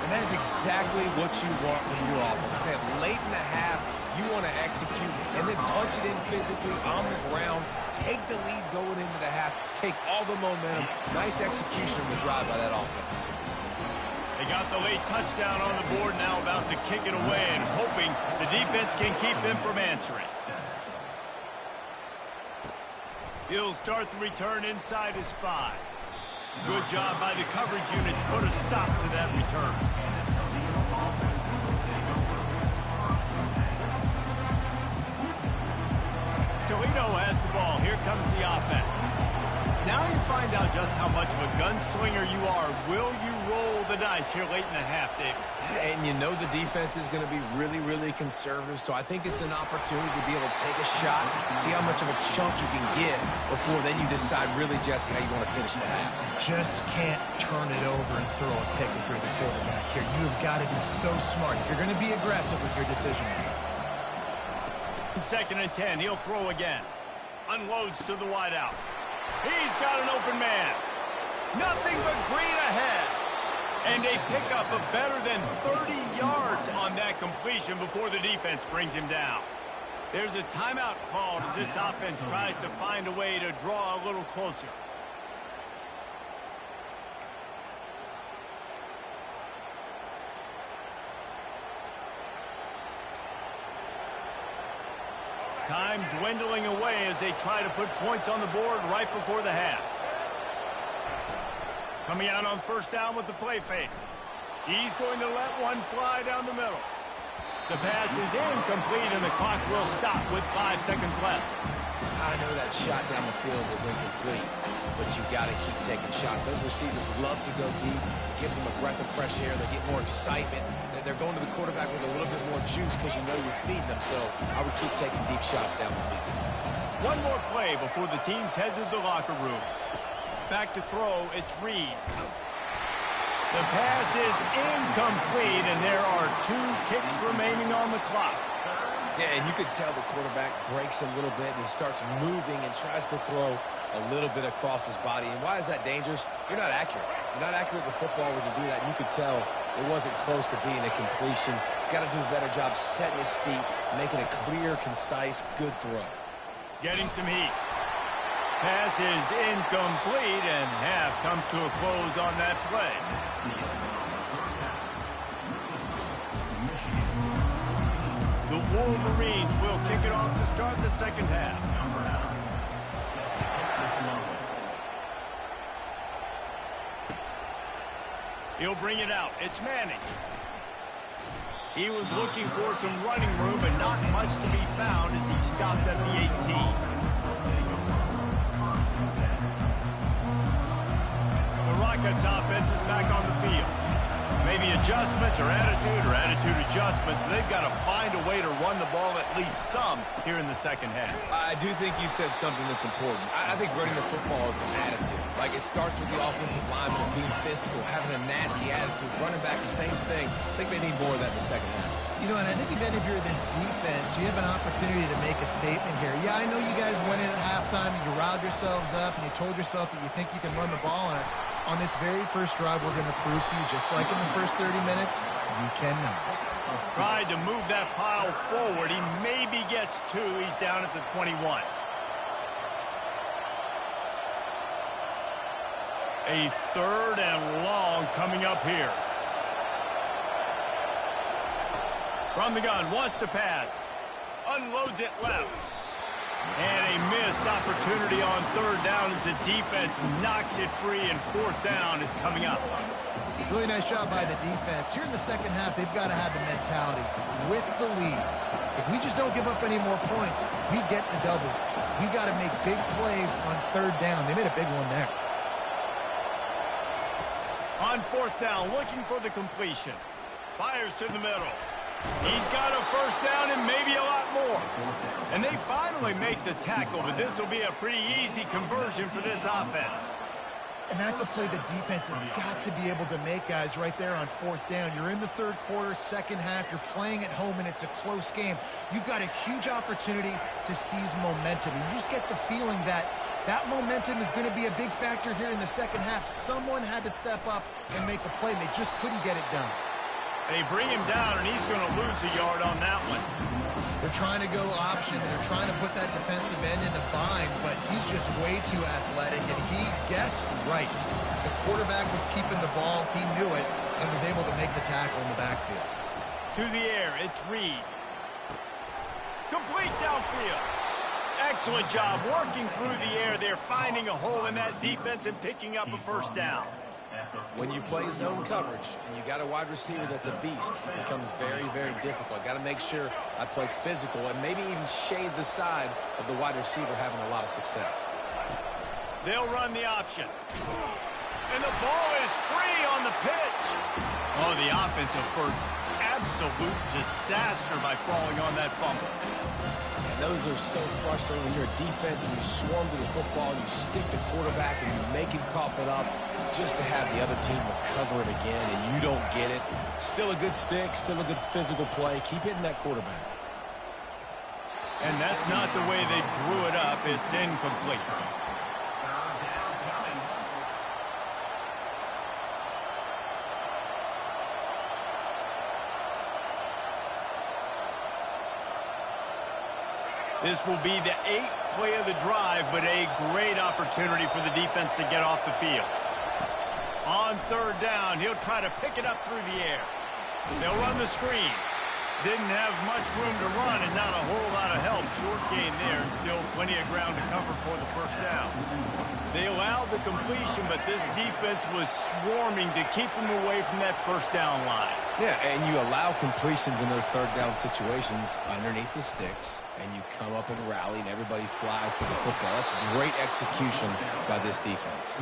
And that is exactly what you want from your offense. Man, late in the half, you want to execute and then punch it in physically on the ground, take the lead going into the half, take all the momentum. Nice execution of the drive by that offense. They got the late touchdown on the board, now about to kick it away and hoping the defense can keep them from answering. He'll start the return inside his 5. Good job by the coverage unit to put a stop to that return. Toledo has the ball. Here comes the offense. Now you find out just how much of a gunslinger you are. Will you roll the dice here late in the half, David? And you know the defense is going to be really, really conservative, so I think it's an opportunity to be able to take a shot, see how much of a chunk you can get before then you decide really, Jesse, how you want to finish the half. Just can't turn it over and throw a pick if you're the quarterback here. You've got to be so smart. You're going to be aggressive with your decision-making. 2nd and 10. He'll throw again. Unloads to the wideout. He's got an open man. Nothing but green ahead. And a pickup of better than 30 yards on that completion before the defense brings him down. There's a timeout called as this offense tries to find a way to draw a little closer. Time dwindling away as they try to put points on the board right before the half. Coming out on 1st down with the play fake. He's going to let one fly down the middle. The pass is incomplete, and the clock will stop with 5 seconds left. I know that shot down the field was incomplete, but you got to keep taking shots. Those receivers love to go deep. It gives them a breath of fresh air. They get more excitement. They're going to the quarterback with a little bit more juice because you know you're feeding them, so I would keep taking deep shots down the field. One more play before the teams head to the locker rooms. Back to throw, it's Reed. The pass is incomplete, and there are 2 ticks remaining on the clock. Yeah, and you could tell the quarterback breaks a little bit, and he starts moving and tries to throw a little bit across his body. And why is that dangerous? You're not accurate. You're not accurate with the football when you do that. And you could tell it wasn't close to being a completion. He's got to do a better job setting his feet, making a clear, concise, good throw. Getting some heat. Pass is incomplete, and half comes to a close on that play. The Wolverines will kick it off to start the 2nd half. He'll bring it out. It's Manning. He was looking for some running room, but not much to be found as he stopped at the 18. The Rockets offense is back on the field. Maybe adjustments or attitude adjustments. They've got to find a way to run the ball at least some here in the 2nd half. I do think you said something that's important. I think running the football is an attitude. Like, it starts with the offensive lineman being physical, having a nasty attitude. Running back, same thing. I think they need more of that in the 2nd half. You know, and I think if any of you're this defense, so you have an opportunity to make a statement here. Yeah, I know you guys went in at halftime and you riled yourselves up and you told yourself that you think you can run the ball on us. On this very first drive, we're going to prove to you, just like in the first 30 minutes, you cannot. Tried to move that pile forward. He maybe gets two. He's down at the 21. A third and long coming up here. From the gun, wants to pass. Unloads it left. And a missed opportunity on third down as the defense knocks it free, and fourth down is coming up. Really nice job by the defense. Here in the second half, they've got to have the mentality with the lead. If we just don't give up any more points, we get the double. We got to make big plays on third down. They made a big one there. On fourth down, looking for the completion. Fires to the middle. He's got a first down and maybe a lot more. And they finally make the tackle, but this will be a pretty easy conversion for this offense. And that's a play the defense has got to be able to make, guys, right there on fourth down. You're in the third quarter, second half. You're playing at home, and it's a close game. You've got a huge opportunity to seize momentum. And you just get the feeling that that momentum is going to be a big factor here in the second half. Someone had to step up and make a play, and they just couldn't get it done. They bring him down, and he's going to lose a yard on that one. They're trying to go option, and they're trying to put that defensive end in a bind, but he's just way too athletic, and he guessed right. The quarterback was keeping the ball. He knew it and was able to make the tackle in the backfield. To the air, it's Reed. Complete downfield. Excellent job working through the air there, finding a hole in that defense and picking up a first down. When you play zone coverage and you got a wide receiver that's a beast, it becomes very, very difficult. Got to make sure I play physical and maybe even shade the side of the wide receiver having a lot of success. They'll run the option. And the ball is free on the pitch. Oh, the offense averts absolute disaster by falling on that fumble. And those are so frustrating when you're a defense and you swarm to the football, you stick the quarterback and you make him cough it up, just to have the other team recover it again and you don't get it. Still a good stick, still a good physical play. Keep hitting that quarterback. And that's not the way they drew it up. It's incomplete. This will be the 8th play of the drive, but a great opportunity for the defense to get off the field. On third down, he'll try to pick it up through the air. They'll run the screen. Didn't have much room to run and not a whole lot of help. Short gain there and still plenty of ground to cover for the first down. They allowed the completion, but this defense was swarming to keep them away from that first down line. Yeah, and you allow completions in those third down situations underneath the sticks, and you come up and rally, and everybody flies to the football. That's great execution by this defense.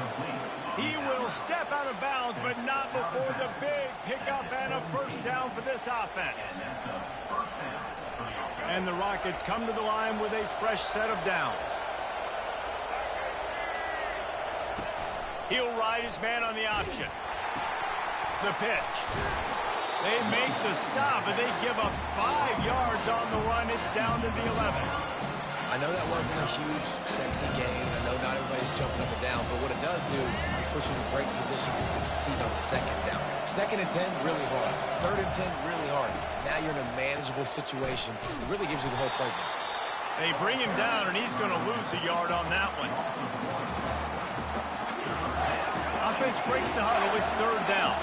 He will step out of bounds, but not before the big pickup and a first down for this offense. And the Rockets come to the line with a fresh set of downs. He'll ride his man on the option. The pitch. They make the stop, and they give up 5 yards on the run. It's down to the 11. I know that wasn't a huge, sexy gain. I know not everybody's jumping up and down, but what it does do is put you in a great position to succeed on second down. Second and 10, really hard. Third and 10, really hard. Now you're in a manageable situation. It really gives you the whole playbook. They bring him down, and he's going to lose a yard on that one. Offense breaks the huddle. It's third down.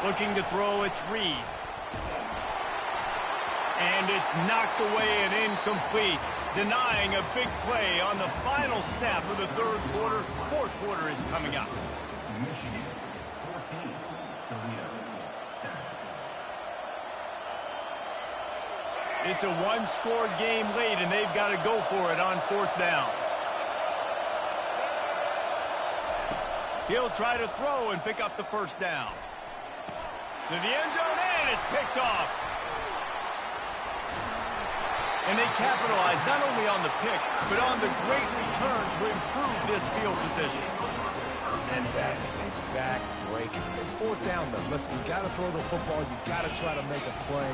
Looking to throw, it's Reed. And it's knocked away and incomplete, denying a big play on the final snap of the third quarter. Fourth quarter is coming up. Michigan 14, Toledo 7. It's a one-scored game late, and they've got to go for it on fourth down. He'll try to throw and pick up the first down. To the end zone, and it's picked off. And they capitalize not only on the pick, but on the great return to improve this field position. And that is a back-breaker. It's fourth down, though. Listen, you got to throw the football. You got to try to make a play.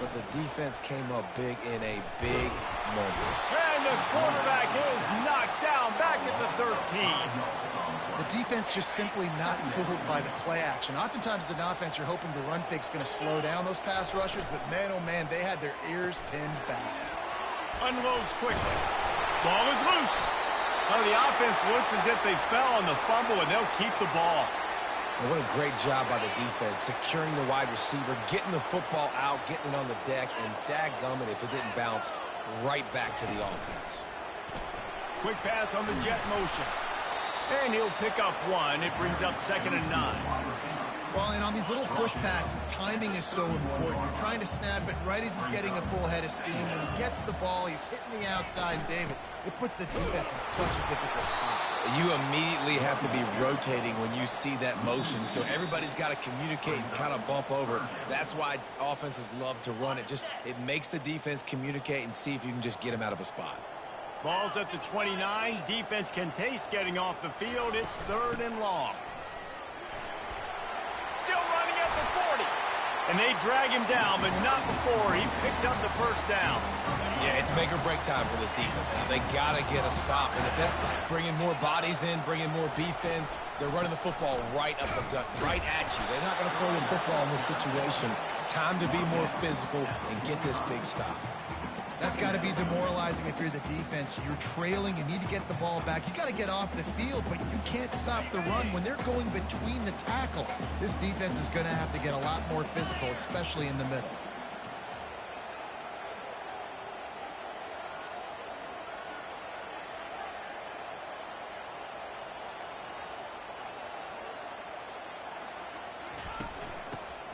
But the defense came up big in a big moment. And the quarterback is knocked down back at the 13. The defense just simply not fooled by the play action. Oftentimes as an offense, you're hoping the run fake's going to slow down those pass rushers, but man, oh man, they had their ears pinned back. Unloads quickly. Ball is loose. Well, the offense looks as if they fell on the fumble, and they'll keep the ball. And what a great job by the defense, securing the wide receiver, getting the football out, getting it on the deck, and dadgummit if it didn't bounce right back to the offense. Quick pass on the jet motion. And he'll pick up one. It brings up 2nd and 9. Well, and on these little push passes, timing is so important. You're trying to snap it right as he's getting a full head of steam. When he gets the ball, he's hitting the outside, and David, it puts the defense in such a difficult spot. You immediately have to be rotating when you see that motion, so everybody's got to communicate and kind of bump over. That's why offenses love to run it. It makes the defense communicate and see if you can just get him out of a spot. Ball's at the 29. Defense can taste getting off the field. It's 3rd and long. Still running at the 40. And they drag him down, but not before he picks up the 1st down. Yeah, it's make or break time for this defense now. They got to get a stop. And if that's bringing more bodies in, bringing more beef in, they're running the football right up the gut, right at you. They're not going to throw the football in this situation. Time to be more physical and get this big stop. That's got to be demoralizing if you're the defense. You're trailing. You need to get the ball back. You got to get off the field, but you can't stop the run when they're going between the tackles. This defense is going to have to get a lot more physical, especially in the middle.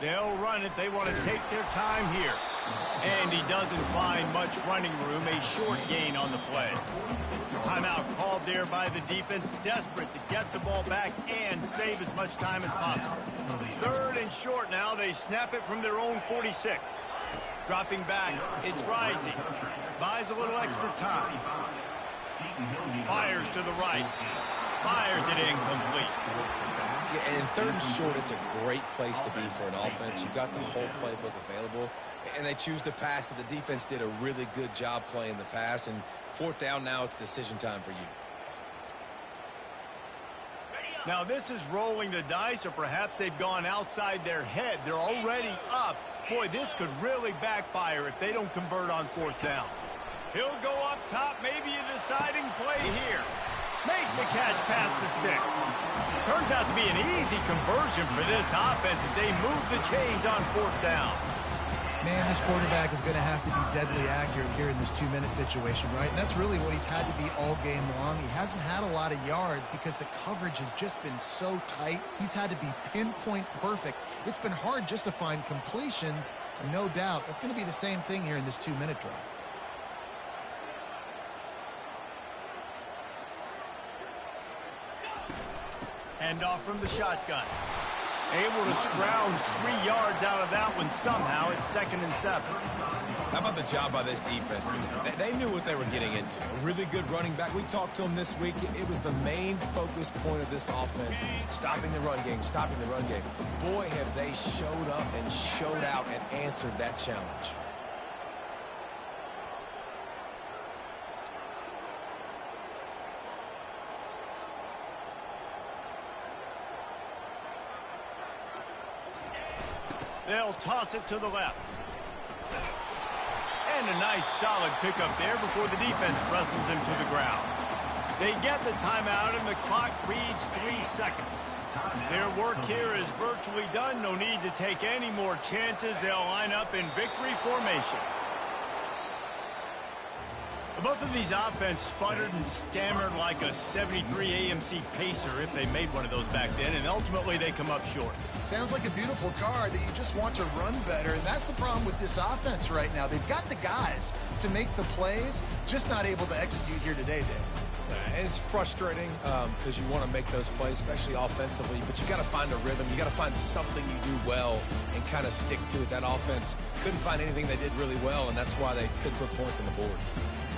They'll run it. They want to take their time here. And he doesn't find much running room. A short gain on the play. Timeout called there by the defense. Desperate to get the ball back and save as much time as possible. 3rd and short now. They snap it from their own 46. Dropping back. It's Rising. Buys a little extra time. Fires to the right. Fires it incomplete. Yeah, and in 3rd and short, it's a great place to be for an offense. You've got the whole playbook available, and they choose to pass. The defense did a really good job playing the pass, and 4th down now, it's decision time for you. Now, this is rolling the dice, or perhaps they've gone outside their head. They're already up. Boy, this could really backfire if they don't convert on 4th down. He'll go up top, maybe a deciding play here. Makes the catch past the sticks. Turns out to be an easy conversion for this offense as they move the chains on 4th down. Man, this quarterback is going to have to be deadly accurate here in this 2-minute situation, right? And that's really what he's had to be all game long. He hasn't had a lot of yards because the coverage has just been so tight. He's had to be pinpoint perfect. It's been hard just to find completions, and no doubt that's going to be the same thing here in this 2-minute drive. Handoff from the shotgun. Able to scrounge 3 yards out of that one somehow. It's 2nd and 7. How about the job by this defense? They knew what they were getting into. A really good running back. We talked to him this week. It was the main focus point of this offense. Stopping the run game, stopping the run game. Boy, have they showed up and showed out and answered that challenge. They'll toss it to the left. And a nice solid pickup there before the defense wrestles him to the ground. They get the timeout and the clock reads 3 seconds. Their work here is virtually done. No need to take any more chances. They'll line up in victory formation. Both of these offense sputtered and stammered like a 73 AMC Pacer if they made one of those back then, and ultimately they come up short. Sounds like a beautiful car that you just want to run better, and that's the problem with this offense right now. They've got the guys to make the plays, just not able to execute here today, Dave. And it's frustrating because you want to make those plays, especially offensively, but you got to find a rhythm. You got to find something you do well and kind of stick to it. That offense couldn't find anything they did really well, and that's why they couldn't put points on the board.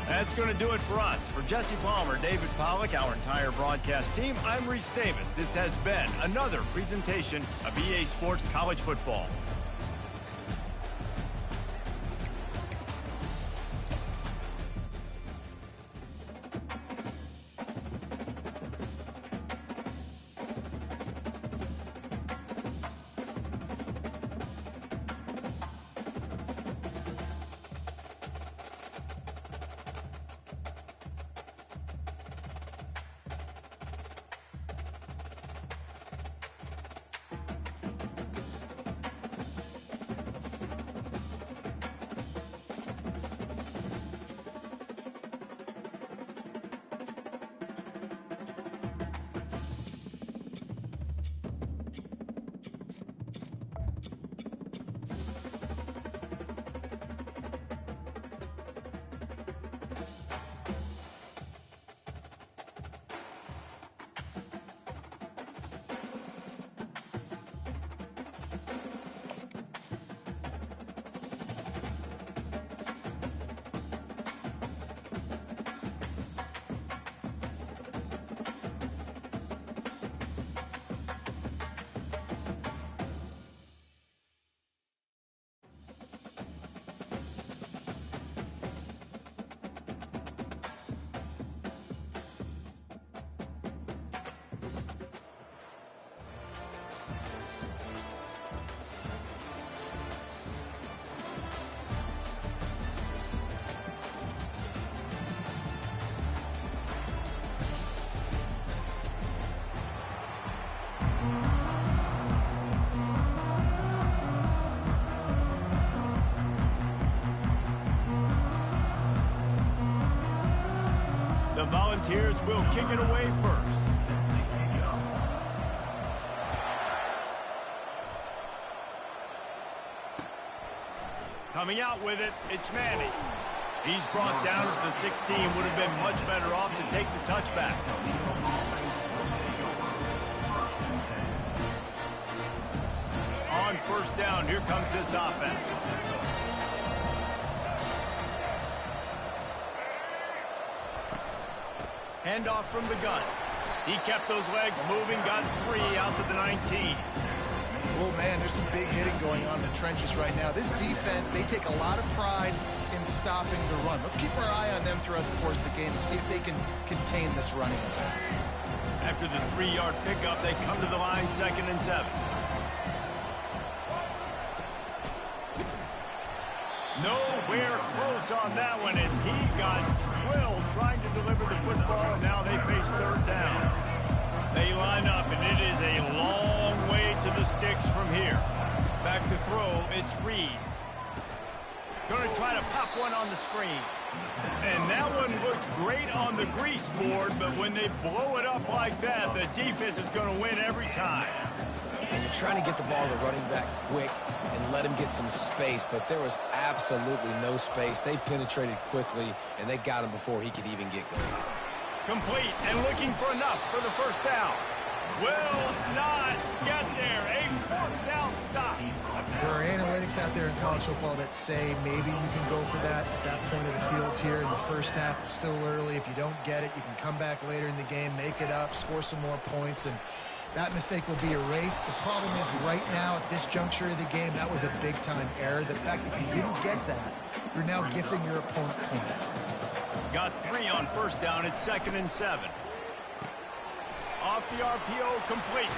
That's going to do it for us. For Jesse Palmer, David Pollack, our entire broadcast team, I'm Reese Davis. This has been another presentation of EA Sports College Football. The Volunteers will kick it away first. Coming out with it, it's Manning. He's brought down at the 16. Would have been much better off to take the touchback. On first down, here comes this offense. Handoff from the gun. He kept those legs moving, got 3 out to the 19. Oh, man, there's some big hitting going on in the trenches right now. This defense, they take a lot of pride in stopping the run. Let's keep our eye on them throughout the course of the game and see if they can contain this running attack. After the 3-yard pickup, they come to the line, 2nd and 7. Nowhere close on that one as he got drilled trying to deliver the football, and now they face 3rd down. They line up, and it is a long way to the sticks from here. Back to throw, it's Reed. Going to try to pop one on the screen. And that one looked great on the grease board, but when they blow it up like that, the defense is going to win every time. And you're trying to get the ball to running back quick and let him get some space, but there was absolutely no space. They penetrated quickly, and they got him before he could even get going. Complete and looking for enough for the first down. Will not get there. A 4th down stop. There are analytics out there in college football that say maybe you can go for that at that point of the field here in the first half. It's still early. If you don't get it, you can come back later in the game, make it up, score some more points, and that mistake will be erased. The problem is right now at this juncture of the game, that was a big-time error. The fact that you didn't get that, you're now gifting your opponent points. Got 3 on first down. It's 2nd and 7. Off the RPO, complete.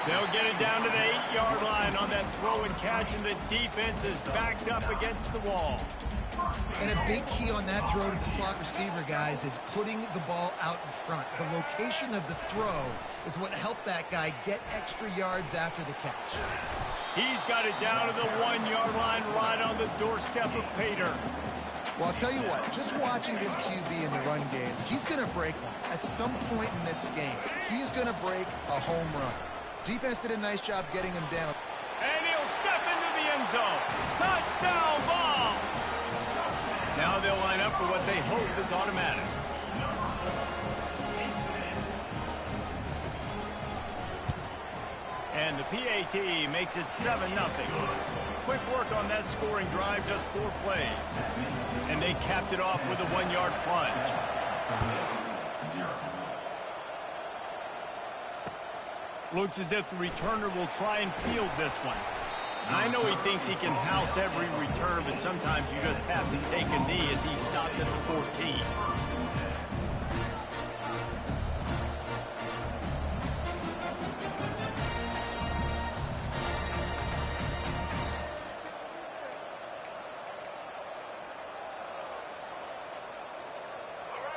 They'll get it down to the 8-yard line on that throw and catch, and the defense is backed up against the wall. And a big key on that throw to the slot receiver, guys, is putting the ball out in front. The location of the throw is what helped that guy get extra yards after the catch. He's got it down to the 1-yard line right on the doorstep of Pater. Well, I'll tell you what, just watching this QB in the run game, he's going to break one. At some point in this game, he's going to break a home run. Defense did a nice job getting him down. And he'll step into the end zone. Touchdown ball! Now they'll line up for what they hope is automatic. And the PAT makes it 7-0. quick work on that scoring drive, just 4 plays. And they capped it off with a 1-yard plunge. 0. Looks as if the returner will try and field this one. I know he thinks he can house every return, but sometimes you just have to take a knee as he stopped at the 14.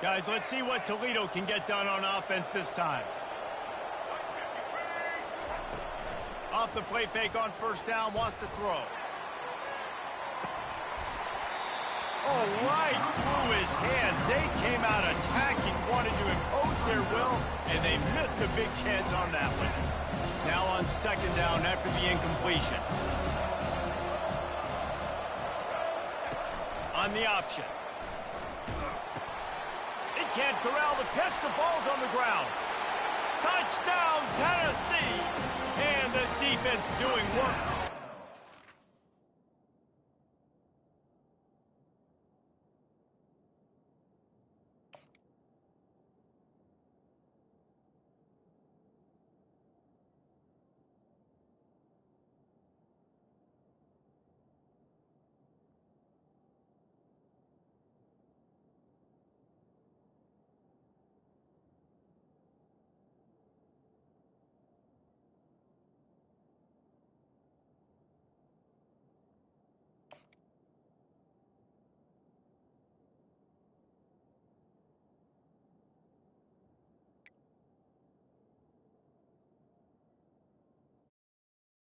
Guys, let's see what Toledo can get done on offense this time. Off the play fake on first down, wants to throw. Oh, right through his hands. They came out attacking, wanted to impose their will, and they missed a big chance on that one. Now on second down after the incompletion. On the option. He can't corral the pitch. The ball's on the ground. Touchdown, Tennessee! And the defense doing work